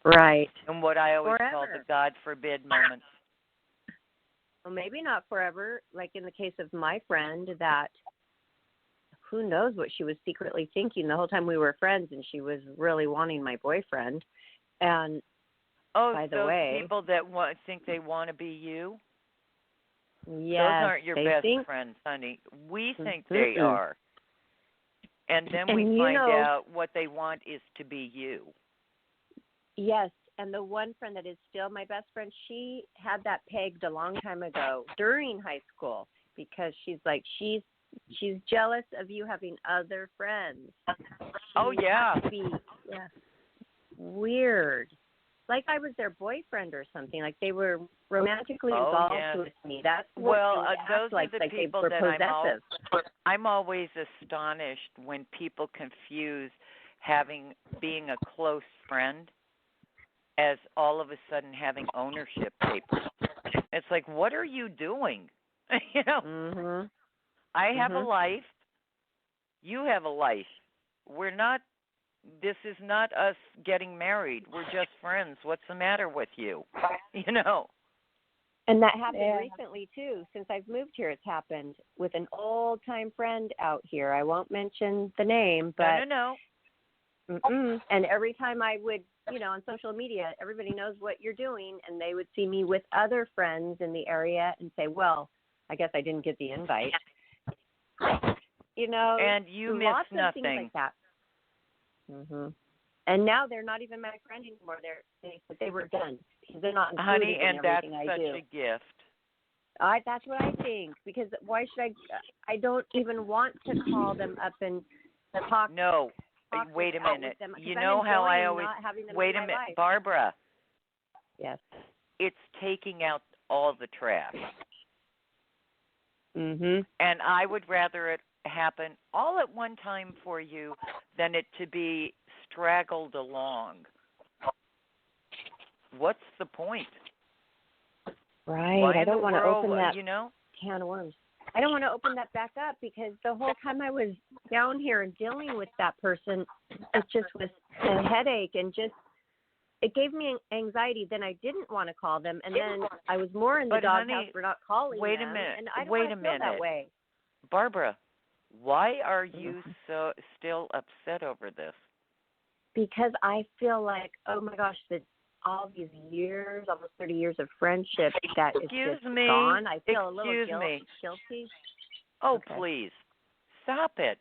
Right. And what I always Forever. call the God forbid moments. Well, maybe not forever. Like in the case of my friend, that who knows what she was secretly thinking the whole time we were friends, and she was really wanting my boyfriend. And Oh, by the those way, people that think they want to be you, yes, those aren't your they best think, friends, honey. We think Mm-mm. they are. And then And we you find know- out what they want is to be you. Yes, and the one friend that is still my best friend, she had that pegged a long time ago during high school, because she's like, she's jealous of you having other friends. Oh, You yeah. have to be, yeah. Weird. Like I was their boyfriend or something. Like they were romantically Oh, involved yes. with me. That's what Well, they would those act like are the they people were that possessive. I'm always astonished when people confuse being a close friend as all of a sudden having ownership papers. It's like, what are you doing? You know, Mhm. I have a Mhm. life. You have a life. This is not us getting married. We're just friends. What's the matter with you? You know? And that happened Yeah. recently too. Since I've moved here, it's happened with an old time friend out here. I won't mention the name, but No. Mm-mm. And every time I would, on social media, everybody knows what you're doing, and they would see me with other friends in the area and say, "Well, I guess I didn't get the invite." And you miss lots nothing. of things like that. Mhm. And now they're not even my friend anymore. They were done because they're not included Honey, in and that's everything I such do. a gift. That's what I think, because why should I don't even want to call them up and talk. No. talk Wait a this out with minute. them, 'cause You I'm know how I enjoying always not having them wait in a my minute, life. Barbara. Yes. It's taking out all the trash. Mhm. And I would rather it happen all at one time for you than it to be straggled along. What's the point? Right. Why I in the don't want to world, open that can of worms. I don't want to open that back up, because the whole time I was down here and dealing with that person, it just was a headache, and it gave me anxiety. Then I didn't want to call them, and then I was more in the But, doghouse honey, for not calling wait a them. minute. And I don't Wait want a to feel that minute. way. Barbara, why are you so still upset over this? Because I feel like, oh my gosh, that all these years, almost 30 years of friendship, that is Excuse just me. gone. I feel a little Excuse me. guilty. Oh, Okay. please. Stop it.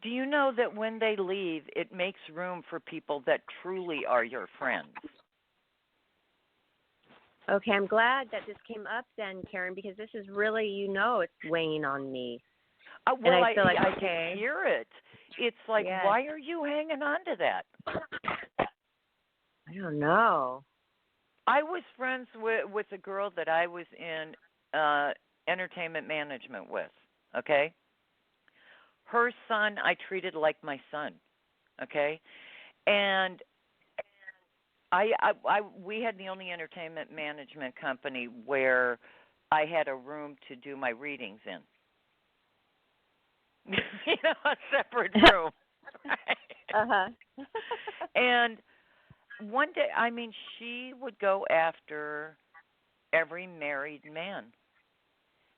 Do you know that when they leave, it makes room for people that truly are your friends? Okay, I'm glad that this came up then, Karen, because this is really, it's weighing on me. Well, and I feel like, I okay. can hear it. It's like, Yes. why are you hanging on to that? I don't know. I was friends with a girl that I was in entertainment management with, okay? Her son I treated like my son, okay? And we had the only entertainment management company where I had a room to do my readings in. A separate room. Uh-huh. And one day, she would go after every married man.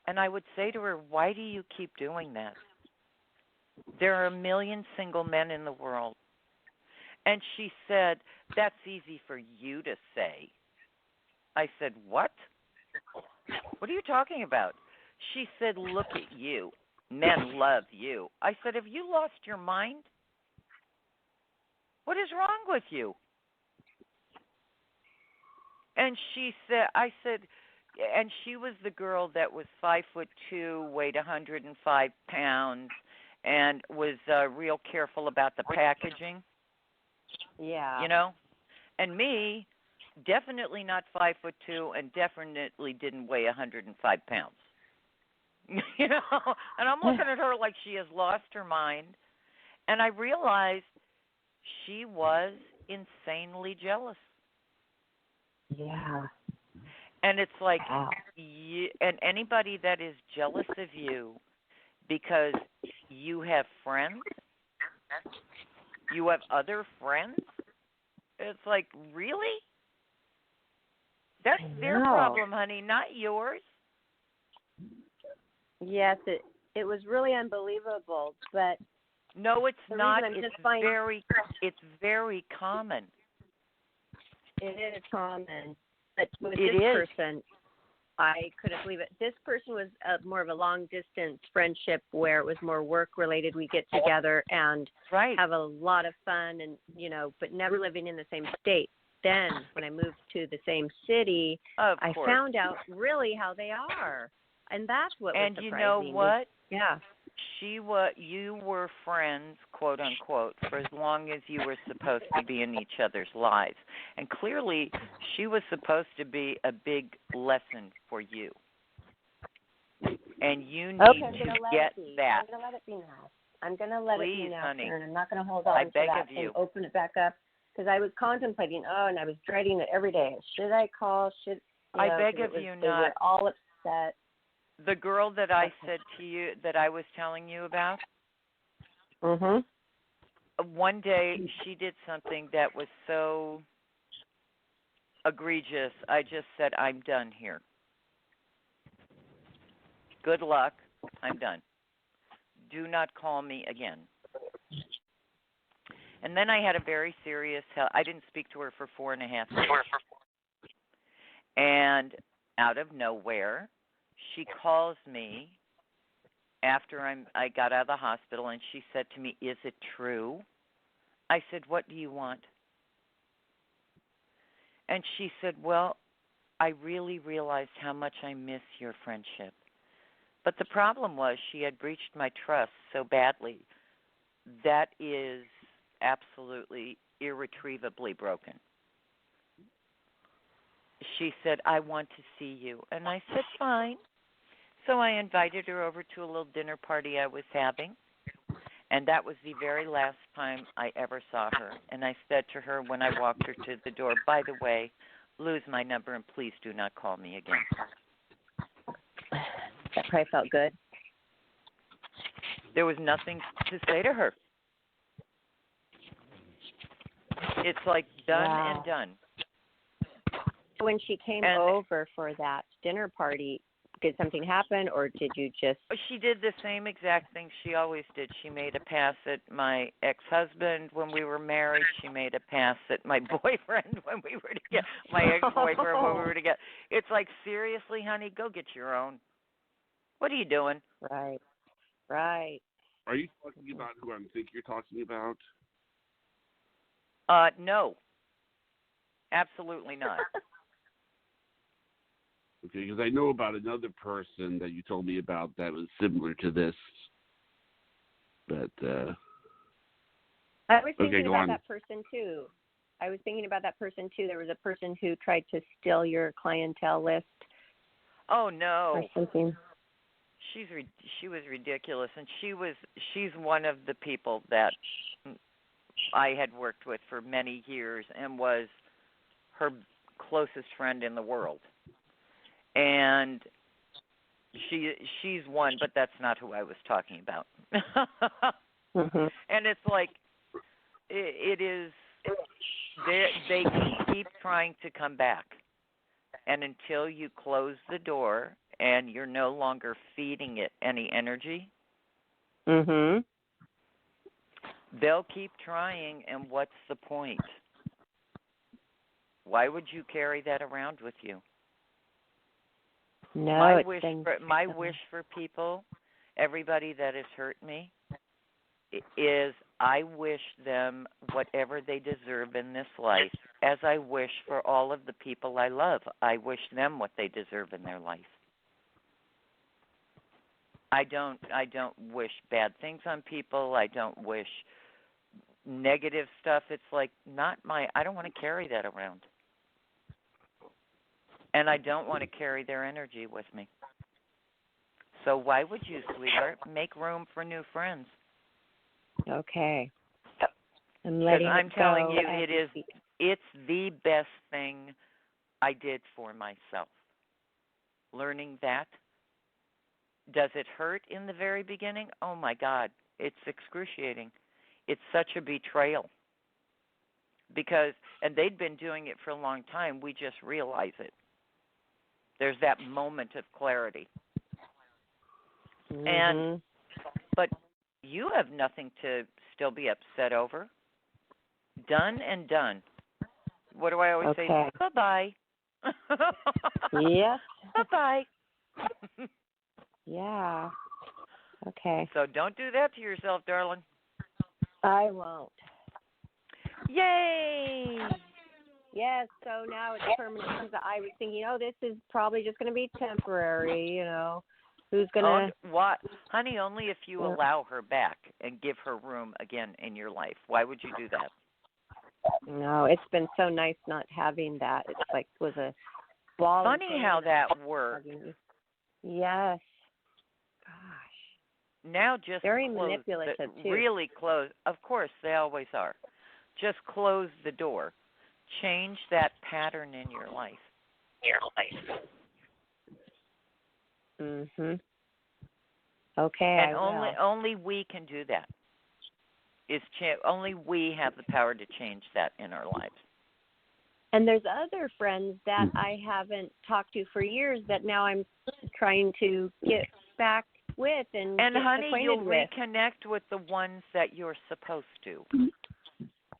And I would say to her, why do you keep doing that? There are 1 million single men in the world. And she said, that's easy for you to say. I said, what? What are you talking about? She said, look at you. Men love you. I said, have you lost your mind? What is wrong with you? And she said, and she was the girl that was 5'2", weighed 105 pounds, and was real careful about the packaging. Yeah. And me, definitely not 5'2", and definitely didn't weigh 105 pounds. And I'm looking at her like she has lost her mind, and I realized she was insanely jealous. Yeah. And it's like, wow. And anybody that is jealous of you because you have friends You have other friends? It's like, really? That's their problem, honey, not yours. Yes, it was really unbelievable, but no, it's not. It's very common. It is common, but with this person, I couldn't believe it. This person was more of a long distance friendship where it was more work related. We get together and have a lot of fun, and but never living in the same state. Then when I moved to the same city, I found out really how they are, and that's what was surprising. And you know what? Yeah. You were friends, quote unquote, for as long as you were supposed to be in each other's lives. And clearly, she was supposed to be a big lesson for you. And you need to get that. I'm going to let it be now. I'm going to let it be now, honey. Karen. I'm not going to hold on to that and open it back up because I was contemplating, and I was dreading it every day. Should I call? I beg of you not. They were all upset. The girl that I said to you, that I was telling you about, one day she did something that was so egregious. I just said, I'm done here. Good luck. I'm done. Do not call me again. And then I had a very serious I didn't speak to her for 4.5 years. And out of nowhere, she calls me after I got out of the hospital, and she said to me, "Is it true?" I said, "What do you want?" And she said, "Well, I really realized how much I miss your friendship." But the problem was she had breached my trust so badly. That is absolutely irretrievably broken. She said, "I want to see you." And I said, "Fine." So I invited her over to a little dinner party I was having. And that was the very last time I ever saw her. And I said to her when I walked her to the door, "By the way, lose my number and please do not call me again." That probably felt good. There was nothing to say to her. It's like done and done. When she came over for that dinner party, did something happen, or did you just... She did the same exact thing she always did. She made a pass at my ex-husband when we were married. She made a pass at my boyfriend when we were together, my ex-boyfriend when we were together. It's like, seriously, honey, go get your own. What are you doing? Right. Are you talking about who I think you're talking about? No. Absolutely not. Okay, because I know about another person that you told me about that was similar to this. But I was thinking about that person too. There was a person who tried to steal your clientele list. Oh no. Or something. She was ridiculous, and she's one of the people that I had worked with for many years and was her closest friend in the world. And she's one, but that's not who I was talking about. And it's like it is. They keep trying to come back, and until you close the door and you're no longer feeding it any energy, they'll keep trying. And what's the point? Why would you carry that around with you? No, my wish for people, everybody that has hurt me, is I wish them whatever they deserve in this life, as I wish for all of the people I love. I wish them what they deserve in their life. I don't wish bad things on people. I don't wish negative stuff. It's like I don't want to carry that around. And I don't want to carry their energy with me. So why would you, sweetheart? Make room for new friends. Okay. I'm telling you, it's the best thing I did for myself. Learning that. Does it hurt in the very beginning? Oh my God, it's excruciating. it's such a betrayal. Because, and they'd been doing it for a long time, we just realize it. There's that moment of clarity. And, but you have nothing to still be upset over. Done and done. What do I always say? Bye-bye. Yes. Bye-bye. Yeah. Okay. So don't do that to yourself, darling. I won't. Yay! Yes, so now it's permanent because I was thinking, this is probably just going to be temporary, Who's going to... What? Honey, only if you allow her back and give her room again in your life. Why would you do that? No, it's been so nice not having that. It's like it was a ball. Funny how that works. Yes. Gosh. Now just very close manipulative too. Really close. Of course, they always are. Just close the door. Change that pattern in your life. Mhm. Okay. And only we can do that. Only we have the power to change that in our lives. And there's other friends that I haven't talked to for years that now I'm trying to get back with and get honey, you'll with. reconnect with the ones that you're supposed to.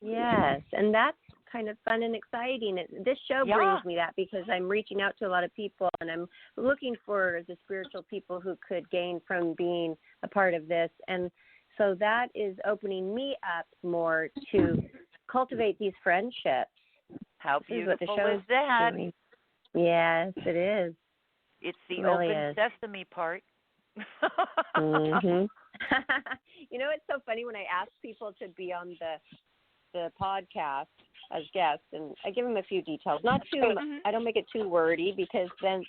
Yes, and that's kind of fun and exciting. This show brings me that because I'm reaching out to a lot of people and I'm looking for the spiritual people who could gain from being a part of this. And so that is opening me up more to cultivate these friendships. How This is beautiful what the show is that? doing. Yes, it is. It's the it really open is. sesame part. Mhm. It's so funny when I ask people to be on the podcast as guests, and I give them a few details. Not too. I don't make it too wordy because then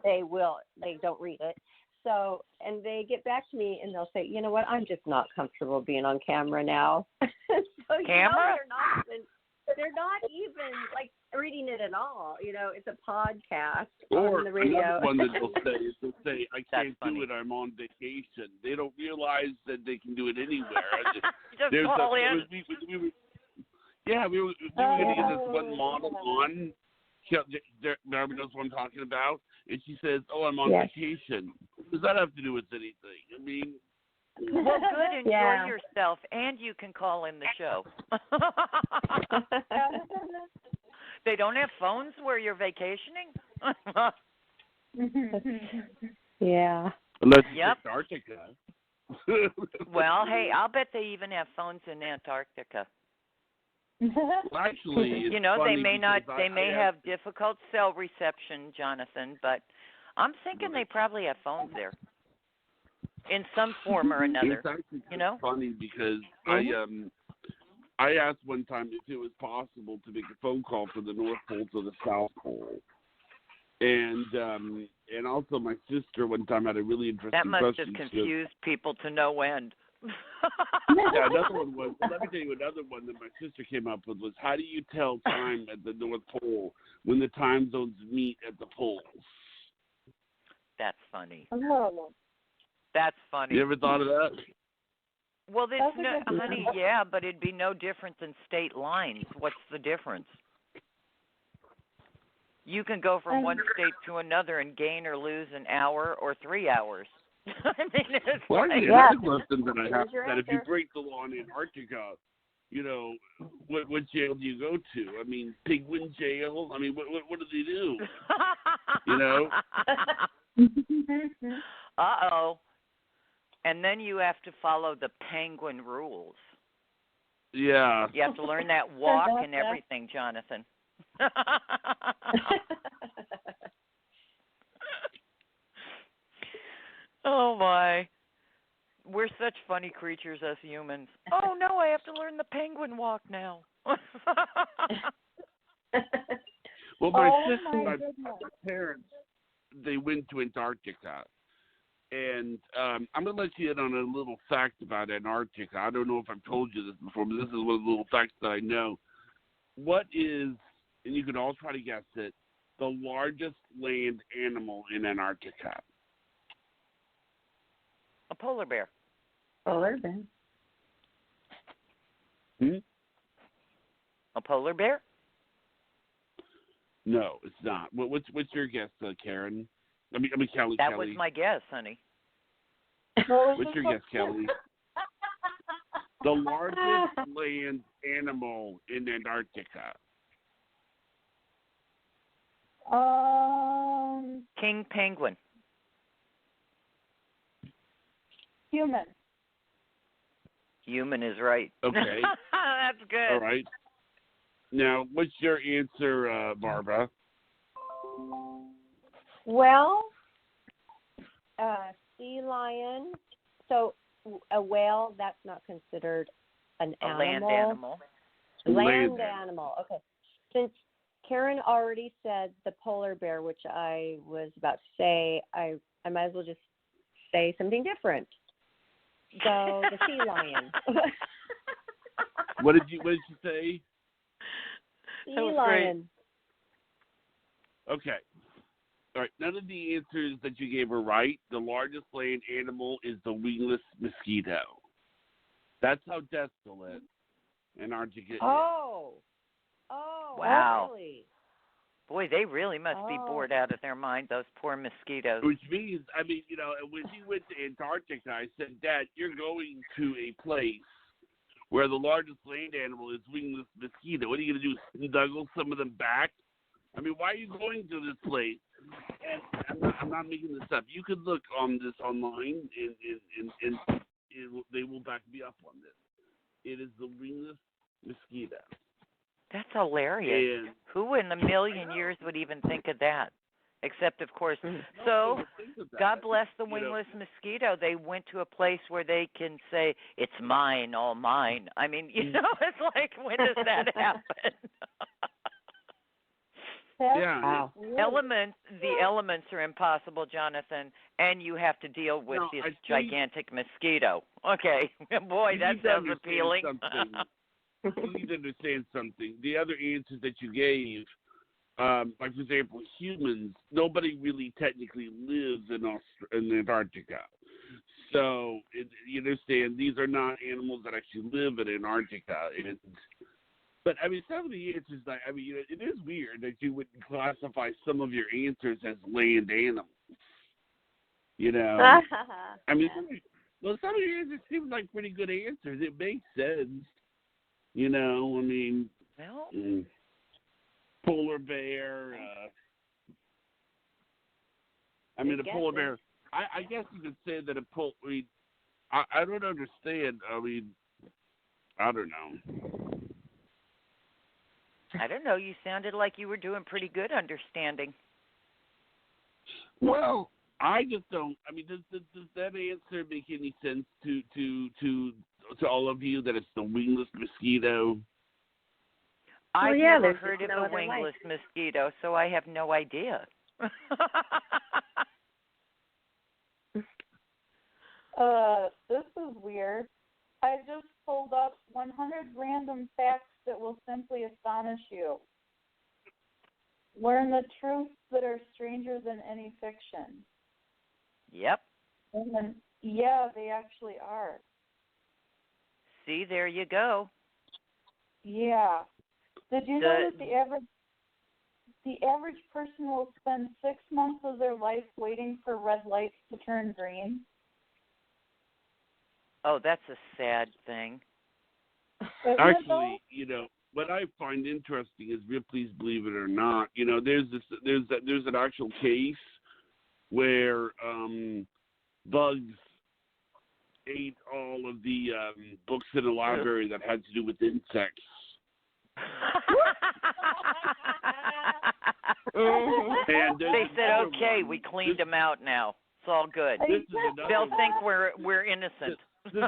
they don't read it. So, and they get back to me and they'll say, you know what, I'm just not comfortable being on camera now. So, camera? They're not even like reading it at all. It's a podcast or on the radio. Another one that they'll say, I can't do it, I'm on vacation. They don't realize that they can do it anywhere. Just call in. We were going to get this one model on. Barbara knows what I'm talking about. And she says, I'm on vacation. What does that have to do with anything? I mean... Well, good. Enjoy yourself, and you can call in the show. They don't have phones where you're vacationing? Yeah. Unless it's Antarctica. Well, hey, I'll bet they even have phones in Antarctica. Well, actually, they may have difficult cell reception, Jonathan, but I'm thinking they probably have phones there. In some form or another, It's actually funny because I asked one time if it was possible to make a phone call from the North Pole to the South Pole, and also my sister one time had a really interesting question. That must question. have confused people to no end. Another one was. Let me tell you another one that my sister came up with was: how do you tell time at the North Pole when the time zones meet at the poles? That's funny. Oh. That's funny. You ever thought of that? Well, honey, but it'd be no different than state lines. What's the difference? You can go from one state to another and gain or lose an hour or 3 hours. I mean, it's another question that I have that if you break the law in Antarctica, what jail do you go to? I mean, penguin jail? I mean, what do they do? Uh-oh. And then you have to follow the penguin rules. Yeah. You have to learn that walk and everything, Jonathan. Oh, my. We're such funny creatures, us humans. Oh, no, I have to learn the penguin walk now. Well, my parents, they went to Antarctica. And I'm going to let you in on a little fact about Antarctica. I don't know if I've told you this before, but this is one of the little facts that I know. What is, and you can all try to guess it, the largest land animal in Antarctica? A polar bear. Polar bear. A polar bear? No, it's not. What's your guess, Karen? I mean, Kelly. That was my guess, honey. What's your guess, Kelly? The largest land animal in Antarctica. King penguin. Human. Human is right. Okay. That's good. All right. Now, what's your answer, Barbara? Well, sea lion. So a whale, that's not considered an A animal. land animal. Land animal. Okay. Since Karen already said the polar bear, which I was about to say, I might as well just say something different. So the sea lion. What did you say? Sea lion. Okay. All right. None of the answers that you gave were right. The largest land animal is the wingless mosquito. That's how desolate Antarctica is. Oh, wow. Really? Boy, they really must be bored out of their mind, those poor mosquitoes. Which means, I mean, when he went to Antarctica, I said, Dad, you're going to a place where the largest land animal is wingless mosquito. What are you going to do, snuggle some of them back? I mean, why are you going to this place? And I'm not making this up. You could look on this online, and they will back me up on this. It is the wingless mosquito. That's hilarious. And who in a million years would even think of that? Except, of course, so God bless the wingless mosquito. They went to a place where they can say, it's mine, all mine. I mean, it's like, when does that happen? Yeah. Wow. The elements are impossible, Jonathan, and you have to deal with this gigantic mosquito. Okay. Boy, that sounds appealing. You need to understand something. The other answers that you gave, like, for example, humans, nobody really technically lives in Antarctica. So, you understand, these are not animals that actually live in Antarctica. But, I mean, some of the answers, it is weird that you wouldn't classify some of your answers as land animals. I mean, some of your answers seem like pretty good answers. It makes sense. I mean, polar bear. The polar bear. I guess you could say that I don't understand. I mean, I don't know. I don't know. You sounded like you were doing pretty good understanding. Well, I just don't. I mean, does that answer make any sense to all of you that it's the wingless mosquito? I've never heard of a wingless mosquito, so I have no idea. This is weird. I just pulled up 100 random facts that will simply astonish you. Learn the truths that are stranger than any fiction. Yep. And then, yeah, they actually are. See, there you go. Yeah. Did you know that the average person will spend 6 months of their life waiting for red lights to turn green? Oh, that's a sad thing. Actually, what I find interesting is, please believe it or not, there's an actual case where bugs ate all of the books in the library that had to do with insects. They said, okay, we cleaned them out now. It's all good. They'll think we're innocent. This is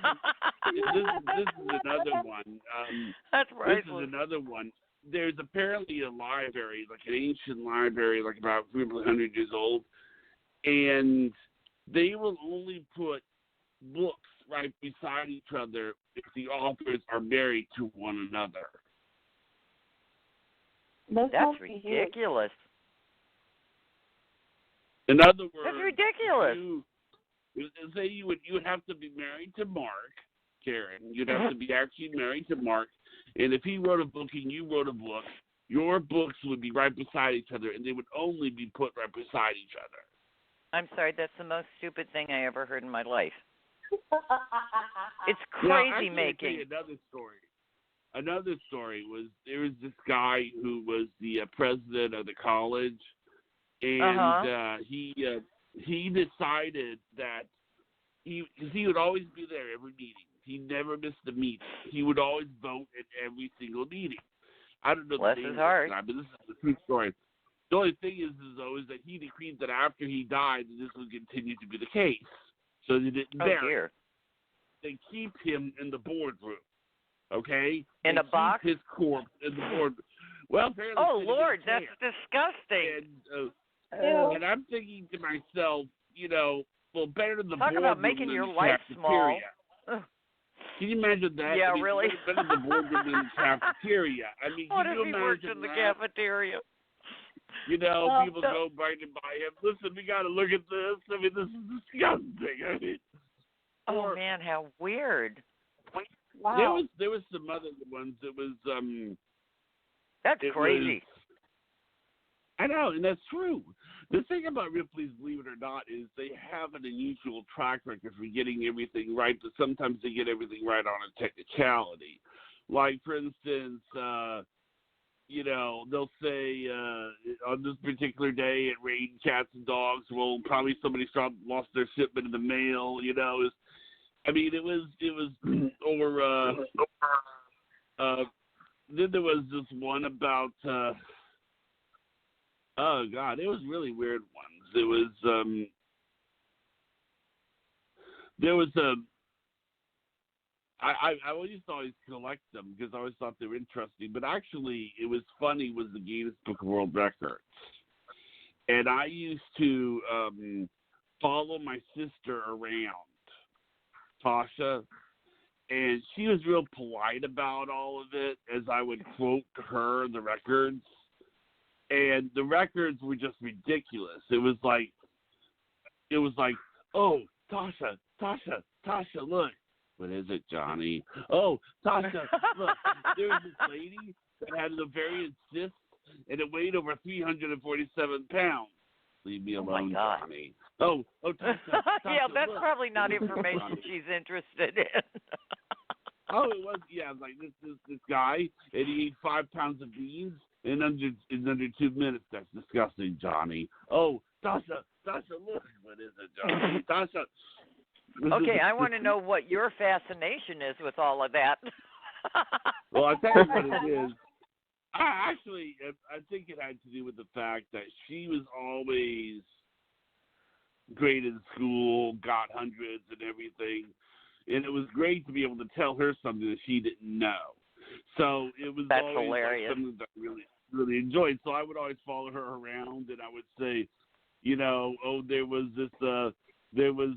another one. That's right. This is another one. There's apparently a library, like an ancient library, like about 300 years old, and they will only put books right beside each other if the authors are married to one another. That's ridiculous. In other words, that's ridiculous. Say you would have to be married to Mark, Karen. You'd have to be actually married to Mark. And if he wrote a book and you wrote a book, your books would be right beside each other, and they would only be put right beside each other. I'm sorry, that's the most stupid thing I ever heard in my life. It's Now, crazy actually, making. I'll tell you another story was there was this guy who was the president of the college, and he decided that he would always be there every meeting. He never missed a meeting. He would always vote at every single meeting. I don't know Bless the name his of heart. the guy, but this is the true story. The only thing is that he decreed that after he died, this would continue to be the case. So they didn't bury him. They keep him in the boardroom, okay? In a box? His corpse in the boardroom. Well, apparently. Oh, Lord, that's disgusting. And I'm thinking to myself, well, better than the Talk boardroom about making than your the life small. cafeteria. Can you imagine that? Yeah, really? Better than the boardroom than the cafeteria. I mean, What can if you he imagine worked in the that? cafeteria? People go by him. Listen, we got to look at this. I mean, this is disgusting. I mean, oh man, how weird! Wow. There was some other ones. It was That's crazy. I know, and that's true. The thing about Ripley's, believe it or not, is they have an unusual track record for getting everything right, but sometimes they get everything right on a technicality. Like, for instance, they'll say on this particular day it rained cats and dogs. Well, probably somebody lost their shipment in the mail. It was over. Then there was this one about. Oh God, it was really weird ones. It was there was a. I always collect them because I always thought they were interesting. But actually, it was funny. Was the Guinness Book of World Records, and I used to follow my sister around, Tasha, and she was real polite about all of it as I would quote her the records. And the records were just ridiculous. It was like, oh, Tasha, look. What is it, Johnny? Oh, Tasha, look. There was this lady that had an ovarian cyst, and it weighed over 347 pounds. Leave me alone, Johnny. Oh, Tasha, yeah, that's look. probably not information she's interested in. Oh, it was, like this guy, and he ate 5 pounds of beans in under 2 minutes. That's disgusting, Johnny. Oh, Tasha, look. What is it, Johnny? Tasha. Okay, I want to know what your fascination is with all of that. Well, I'll tell you what it is. I think it had to do with the fact that she was always great in school, got hundreds and everything. And it was great to be able to tell her something that she didn't know. So it was That's always hilarious. Like something that I really, really enjoyed. So I would always follow her around, and I would say, there was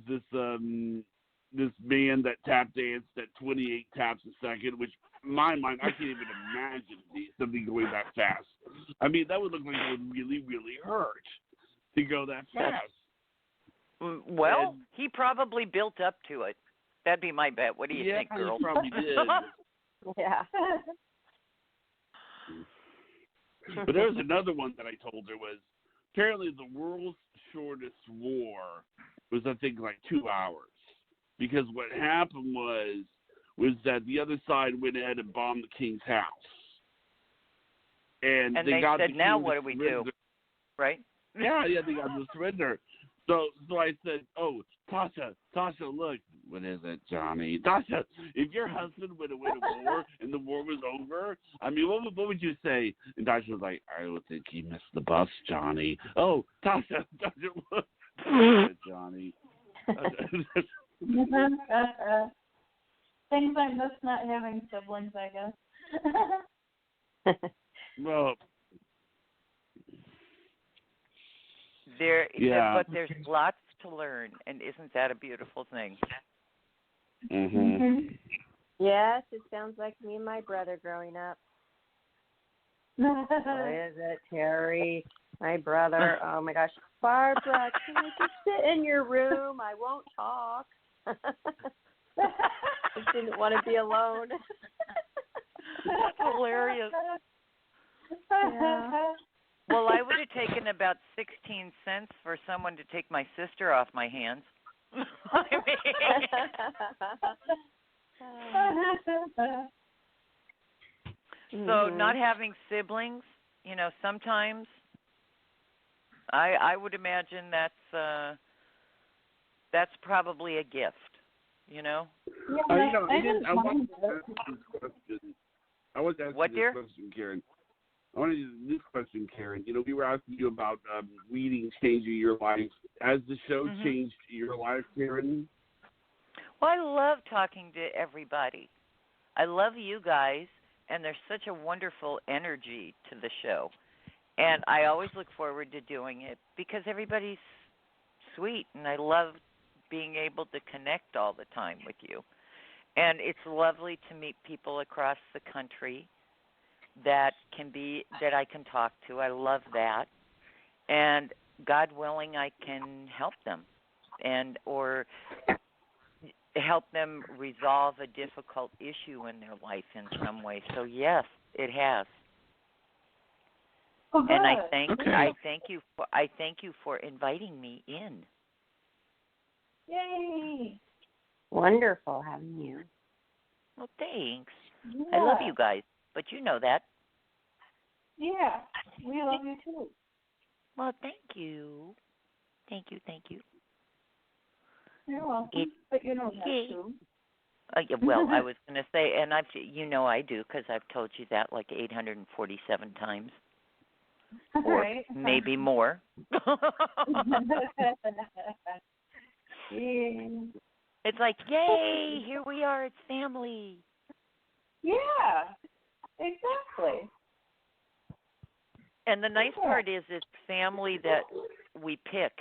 this man that tap danced at 28 taps a second, which in my mind I can't even imagine something going that fast. I mean, that would look like it would really, really hurt to go that fast. Well, he probably built up to it. That'd be my bet. What do you think, girl? He probably did. Yeah. But there was another one that I told her was apparently the world's shortest war was, I think, like 2 hours. Because what happened was that the other side went ahead and bombed the king's house. And they got said, the now king what to do we surrender. do? Right? Yeah, they got to surrender. So I said, oh, Tasha, look. What is it, Johnny? Tasha, if your husband went away to war and the war was over, I mean, what would you say? And Tasha was like, I would think he missed the bus, Johnny. Oh, Tasha, look. Johnny. Things I miss not having siblings, I guess. Well, but there's lots to learn, and isn't that a beautiful thing? Mm-hmm. Yes, it sounds like me and my brother growing up. What is it, Terry? My brother. Oh my gosh, Barbara, can you just sit in your room? I won't talk. Just didn't want to be alone. That's hilarious. Yeah. Well, I would have taken about 16 cents for someone to take my sister off my hands. I mean, so not having siblings, sometimes I would imagine that's probably a gift, Yeah, I wanted to ask this question. I wanted to ask What, you dear? this question, Karen. I wanted to ask this question, Karen. We were asking you about reading changing your life. Has the show changed your life, Karen? Well, I love talking to everybody. I love you guys, and there's such a wonderful energy to the show. And I always look forward to doing it because everybody's sweet, and I love being able to connect all the time with you. And it's lovely to meet people across the country that I can talk to. I love that. And God willing, I can help them or help them resolve a difficult issue in their life in some way. So yes, it has. Oh, and I good. thank you for inviting me in. Yay! Wonderful having you. Well, thanks. Yeah. I love you guys, but you know that. Yeah, we love you too. Well, thank you. Thank you. You're welcome. But you know that too. Yeah, well, I was going to say, and I do because I've told you that like 847 times. Or Right. maybe more. Yeah. It's like, yay, here we are, it's family. Yeah, exactly. And the nice part is it's family that we pick.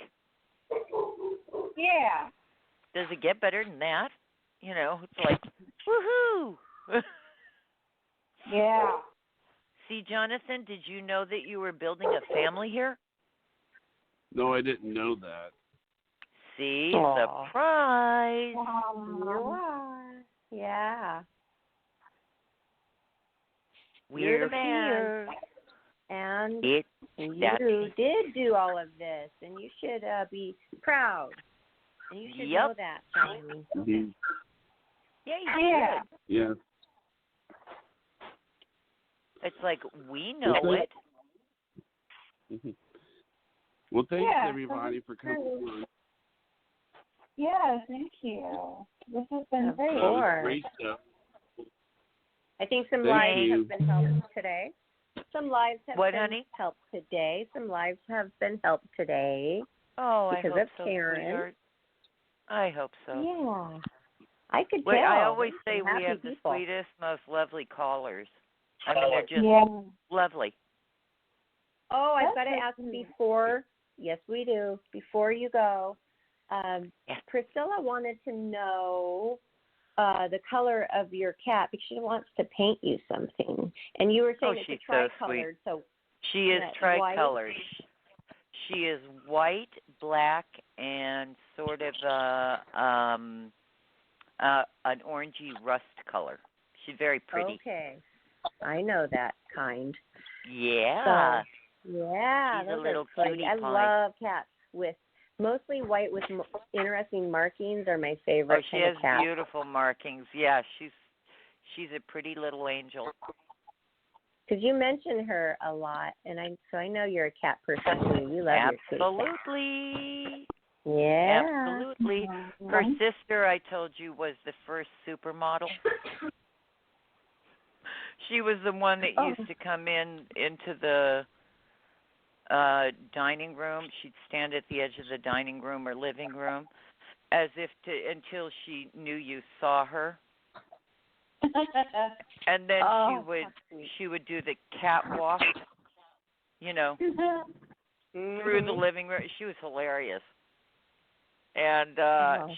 Yeah. Does it get better than that? It's like, woohoo! Yeah. See, Jonathan, did you know that you were building a family here? No, I didn't know that. See, Aww. surprise! You are. Yeah. We're You're the man. here. And That's you did do all of this, and you should be proud. And you should know that, Johnny. Mm-hmm. Yeah, you should. Yeah. It's like, we know it. Mm-hmm. Well, thanks, Yeah, everybody, for coming on. Yeah, thank you. This has been Of great. course. Great stuff. I think some Thank lives you. have been helped today. Some lives have What, been honey? helped today. Some lives have been helped today. Oh, because I hope of so, Karen. sweetheart. I hope so. Yeah. I could tell. Wait, I always say Some we have happy the people. sweetest, most lovely callers. I mean, they're just lovely. Oh, I've got That's to so ask sweet. before. Yes, we do. Before you go, Yes. Priscilla wanted to know the color of your cat because she wants to paint you something. And you were saying Oh, it's she's a so tricolored, so She is white? tricolored. She is white, black, and sort of an orangey rust color. She's very pretty. Okay. I know that kind. Yeah. So, yeah, She's a those little are pretty. cutie I pie. love cats with mostly white with interesting markings are my Oh, favorite she kind has of cat. beautiful markings. Yeah, she's a pretty little angel. Because you mention her a lot, and I know you're a cat person too. You love your kitty cat. Absolutely. Yeah. Absolutely. Her sister, I told you, was the first supermodel. She was the one that used to come into the dining room. She'd stand at the edge of the dining room or living room as if until she knew you saw her. And then she would do the catwalk, through the living room. She was hilarious. And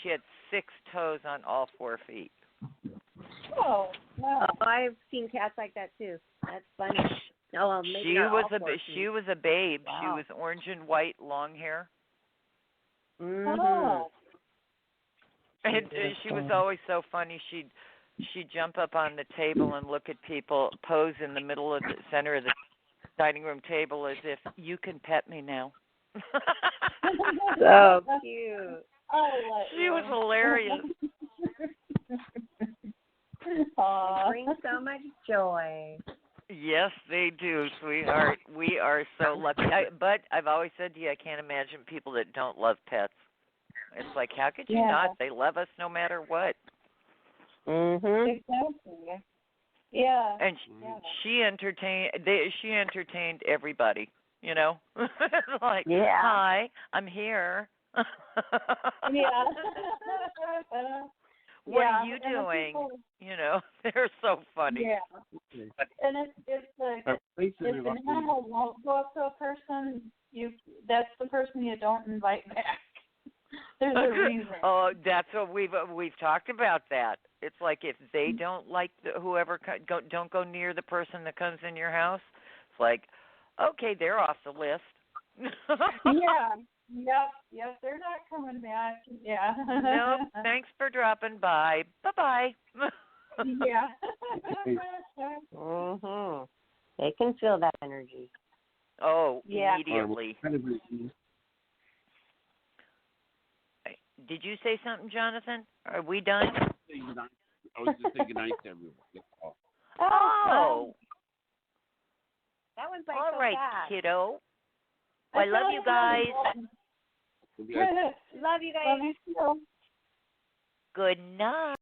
she had 6 toes on all 4 feet. Oh, wow. Oh, I've seen cats like that too. That's funny. Oh, well, maybe She not was all 4 feet. she was a babe. Wow. She was orange and white, long hair. Mm-hmm. Oh. And she was always so funny. She'd jump up on the table and look at people, pose in the middle of the center of the dining room table as if you can pet me now. So cute. She was hilarious. They bring so much joy. Yes, they do, sweetheart. We are so lucky. But I've always said to you, I can't imagine people that don't love pets. It's like, how could you not? They love us no matter what. Mhm. Exactly. Yeah. And she entertained everybody. You know, like, hi, I'm here. Yeah. What are you doing? People, you know, they're so funny. Yeah. And if an animal won't go up to a person, that's the person you don't invite back. There's a reason. Oh, that's what we've talked about that. It's like if they don't like don't go near the person that comes in your house. It's like, okay, they're off the list. Yeah. Yep. They're not coming back. Yeah. Nope. Thanks for dropping by. Bye-bye. Yeah. Mhm. They can feel that energy. Oh, yeah. immediately. Did you say something, Jonathan? Are we done? I was just saying goodnight to everyone. That's all. Oh. That was like All so right, fast. kiddo. Well, I love you guys. Love you guys. Love you too. Good night.